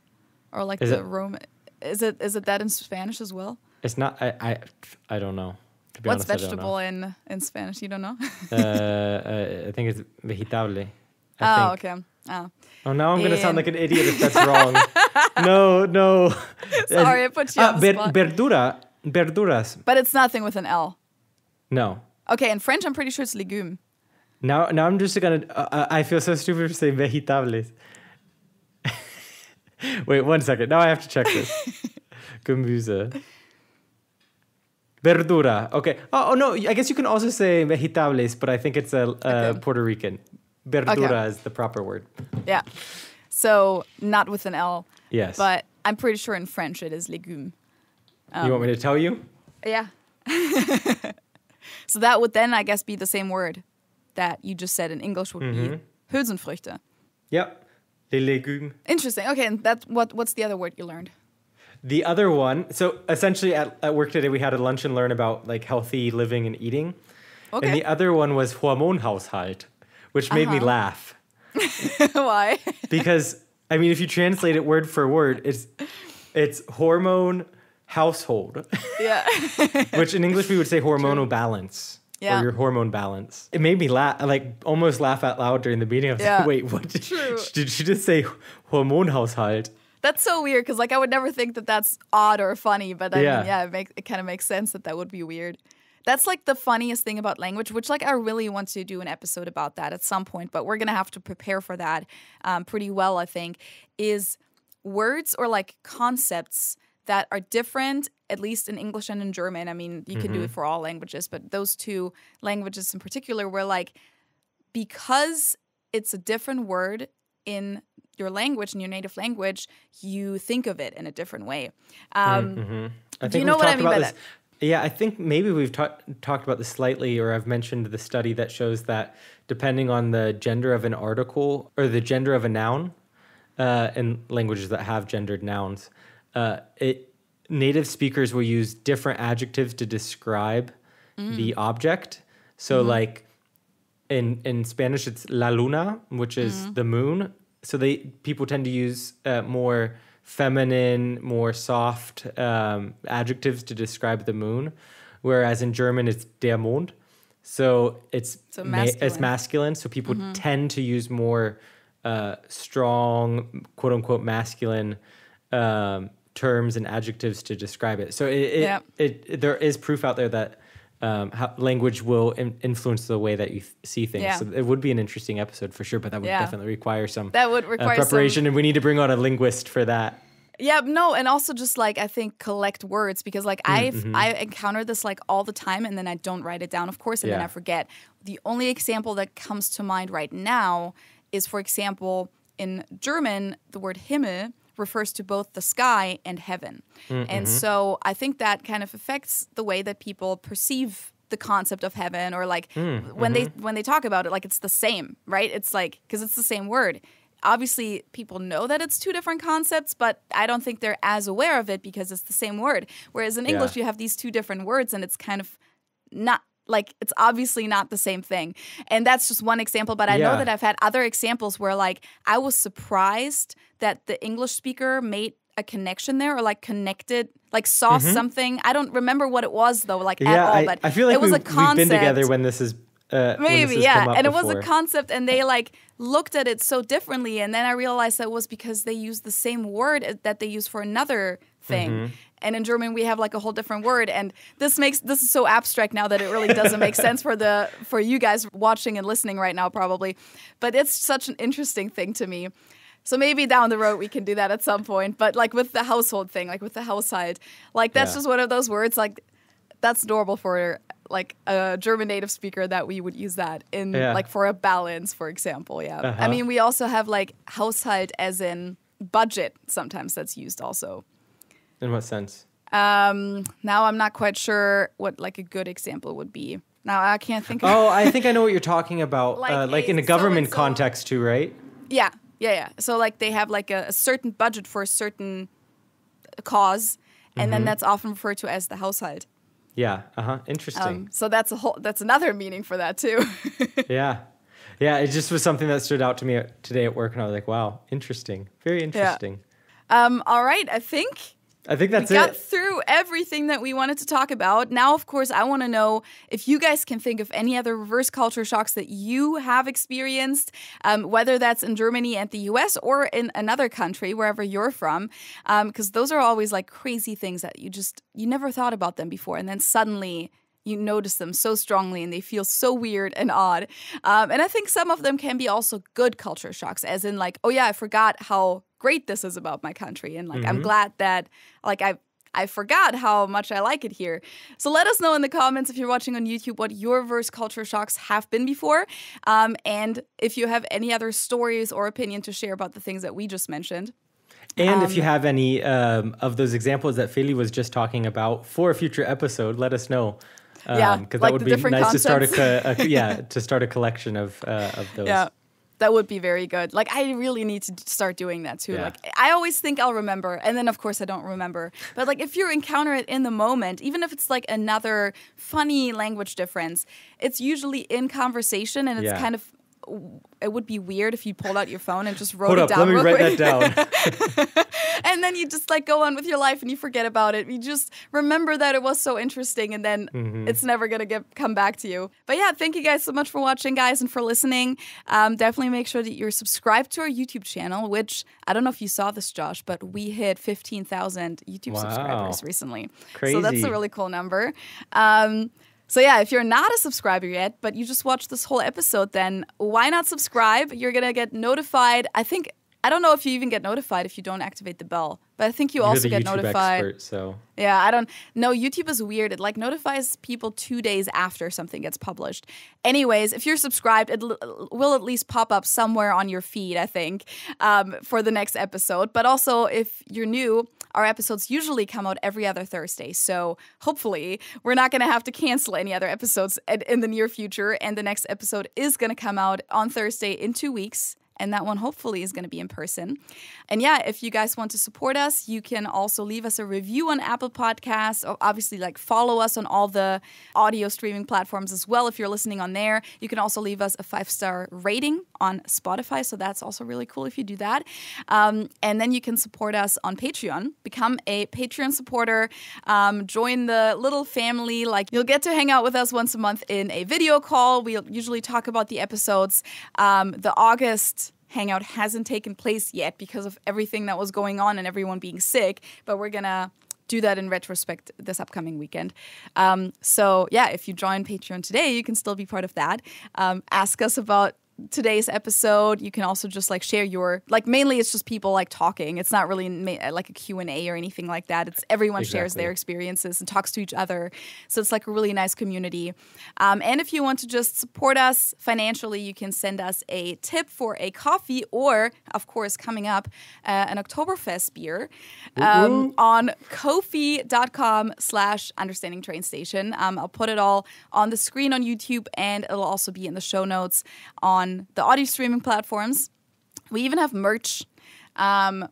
or like is the Roman. Is it that in Spanish as well? It's not. I don't know. To be What's honest, vegetable in Spanish? You don't know? I think it's vegetable. Okay. Oh, now I'm going to sound like an idiot if that's wrong. No. Sorry, I put you on the spot. Verduras. But it's nothing with an L. No. Okay, in French, I'm pretty sure it's légumes. Now I'm just going to... I feel so stupid for saying vegetables. Wait, 1 second. Now I have to check this. Gemüse. Verdura. Okay. Oh, no. I guess you can also say vegetables, but I think it's Puerto Rican. Verdura is the proper word. Yeah. So not with an L. Yes. But I'm pretty sure in French it is légumes. You want me to tell you? Yeah. So that would then, I guess, be the same word that you just said in English would be Hülsenfrüchte. Yep. Les légumes. Interesting. Okay, and what's the other word you learned? The other one, so essentially at work today we had a lunch and learn about like healthy living and eating. Okay. And the other one was Hormonhaushalt, which made me laugh. Why? Because, I mean, if you translate it word for word, it's hormone household. Yeah. Which in English we would say hormonal balance. Yeah. Or your hormone balance. It made me laugh, like almost laugh out loud during the meeting. I was like, wait, what did she just say Hormonhaushalt? That's so weird because like I would never think that that's odd or funny, but I mean, it kind of makes sense that would be weird. That's like the funniest thing about language, which like I really want to do an episode about that at some point, but we're going to have to prepare for that pretty well, I think, is words or like concepts that are different, at least in English and in German. I mean, you can do it for all languages, but those two languages in particular where like, because it's a different word in your language, in your native language, you think of it in a different way. Do you know what I mean by that? Yeah, I think maybe we've talked about this slightly, or I've mentioned the study that shows that depending on the gender of an article or the gender of a noun, in languages that have gendered nouns, native speakers will use different adjectives to describe the object. So like in Spanish, it's la luna, which is the moon. So people tend to use more feminine, more soft adjectives to describe the moon, whereas in German it's der Mond. So it's masculine. So people tend to use more strong, quote unquote, masculine terms and adjectives to describe it. So there is proof out there that how language will influence the way that you see things. Yeah. So it would be an interesting episode for sure, but that would definitely require some preparation, and we need to bring on a linguist for that. Yeah, no, and also just like I think collect words, because like I encounter this like all the time, and then I don't write it down, of course, and then I forget. The only example that comes to mind right now is, for example, in German, the word Himmel refers to both the sky and heaven. And so I think that kind of affects the way that people perceive the concept of heaven, or like when they talk about it, like it's the same, right? It's like, because it's the same word. Obviously, people know that it's two different concepts, but I don't think they're as aware of it because it's the same word. Whereas in English, you have these two different words, and it's kind of not, like, it's obviously not the same thing. And that's just one example, but I know that I've had other examples where, like, I was surprised that the English speaker made a connection there, or, like, connected, like, saw something. I don't remember what it was, though, like, at all, but I feel like it was a concept. We've been together when this is maybe, and it was a concept, and they like looked at it so differently, and then I realized that it was because they used the same word that they use for another thing. And in German we have like a whole different word, and this is so abstract now that it really doesn't make sense for you guys watching and listening right now probably, but it's such an interesting thing to me. So maybe down the road we can do that at some point, but like with the household thing, like with the household, like that's just one of those words, like that's normal for like a German native speaker that we would use that in like for a balance, for example. I mean, we also have like Haushalt as in budget. Sometimes that's used also. In what sense? Now I'm not quite sure what like a good example would be. Now I can't think of I think I know what you're talking about. Like in a government context too, right? Yeah. So like they have like a certain budget for a certain cause, and then that's often referred to as the Haushalt. Yeah. Interesting. So that's another meaning for that too. Yeah. It just was something that stood out to me today at work, and I was like, wow, interesting. Very interesting. All right. I think I think that's we got through everything that we wanted to talk about. Now, of course, I want to know if you guys can think of any other reverse culture shocks that you have experienced, whether that's in Germany and the US or in another country, wherever you're from, because those are always like crazy things that you never thought about them before. And then suddenly you notice them so strongly and they feel so weird and odd. And I think some of them can be also good culture shocks, as in like, oh yeah, I forgot how great this is about my country. And like, I'm glad that like I forgot how much I like it here. So let us know in the comments if you're watching on YouTube what your reverse culture shocks have been before. And if you have any other stories or opinion to share about the things that we just mentioned. And if you have any of those examples that Feli was just talking about for a future episode, let us know. Because that would be nice to start to start a collection of those. Yeah. That would be very good. Like, I really need to start doing that too. Yeah. Like, I always think I'll remember, and then of course I don't remember. But like, if you encounter it in the moment, even if it's like another funny language difference, it's usually in conversation, and it's kind of, it would be weird if you pulled out your phone and just wrote it down. Let me write that down. And then you just like go on with your life and you forget about it. You just remember that it was so interesting, and then it's never going to come back to you. But yeah, thank you guys so much for watching, guys, and for listening. Definitely make sure that you're subscribed to our YouTube channel, which I don't know if you saw this, Josh, but we hit 15,000 YouTube subscribers recently. Crazy. So that's a really cool number. So yeah, if you're not a subscriber yet, but you just watched this whole episode, then why not subscribe? You're going to get notified. I don't know if you even get notified if you don't activate the bell, but I think you also get notified. Expert, so. Yeah, I don't know. YouTube is weird. It like notifies people 2 days after something gets published. Anyways, if you're subscribed, it will at least pop up somewhere on your feed, I think, for the next episode. But also, if you're new, our episodes usually come out every other Thursday. So hopefully we're not going to have to cancel any other episodes in the near future. And the next episode is going to come out on Thursday in 2 weeks. And that one hopefully is going to be in person. And yeah, if you guys want to support us, you can also leave us a review on Apple Podcasts. Or obviously, like, follow us on all the audio streaming platforms as well if you're listening on there. You can also leave us a 5-star rating on Spotify. So that's also really cool if you do that. And then you can support us on Patreon. Become a Patreon supporter. Join the little family. Like, you'll get to hang out with us once a month in a video call. We'll usually talk about the episodes. The August hangout hasn't taken place yet because of everything that was going on and everyone being sick, but we're gonna do that in retrospect this upcoming weekend. So yeah, if you join Patreon today, you can still be part of that. Ask us about today's episode. You can also just like share your, like, mainly it's just people like talking. It's not really like a Q&A or anything like that. It's everyone shares their experiences and talks to each other. So it's like a really nice community. And if you want to just support us financially, you can send us a tip for a coffee, or of course coming up an Oktoberfest beer on ko-fi.com/understandingtrainstation. I'll put it all on the screen on YouTube, and it'll also be in the show notes on the audio streaming platforms. We even have merch,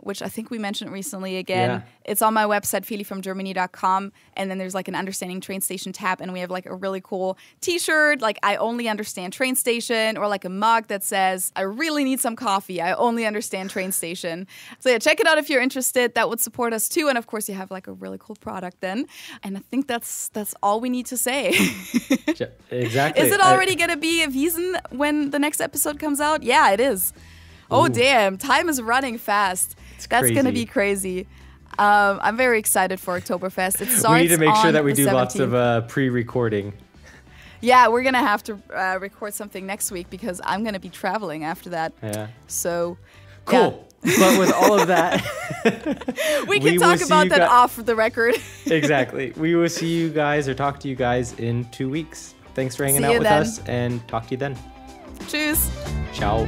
which I think we mentioned recently again. Yeah. It's on my website, feelyfromgermany.com, and then there's like an Understanding Train Station tab, and we have like a really cool t-shirt, like I only understand train station, or like a mug that says, I really need some coffee, I only understand train station. So yeah, check it out if you're interested. That would support us too, and of course you have like a really cool product then. And I think that's all we need to say. Exactly. Is it already going to be a Wiesn when the next episode comes out? Yeah, it is. Oh, damn. Time is running fast. That's going to be crazy. I'm very excited for Oktoberfest. It starts. We need to make sure that we do 17th. Lots of pre-recording. Yeah, we're going to have to record something next week because I'm going to be traveling after that. Yeah. So, cool. Yeah. But with all of that, we can talk about that off the record. Exactly. We will see you guys or talk to you guys in 2 weeks. Thanks for hanging out with us, and talk to you then. Tschüss. Ciao.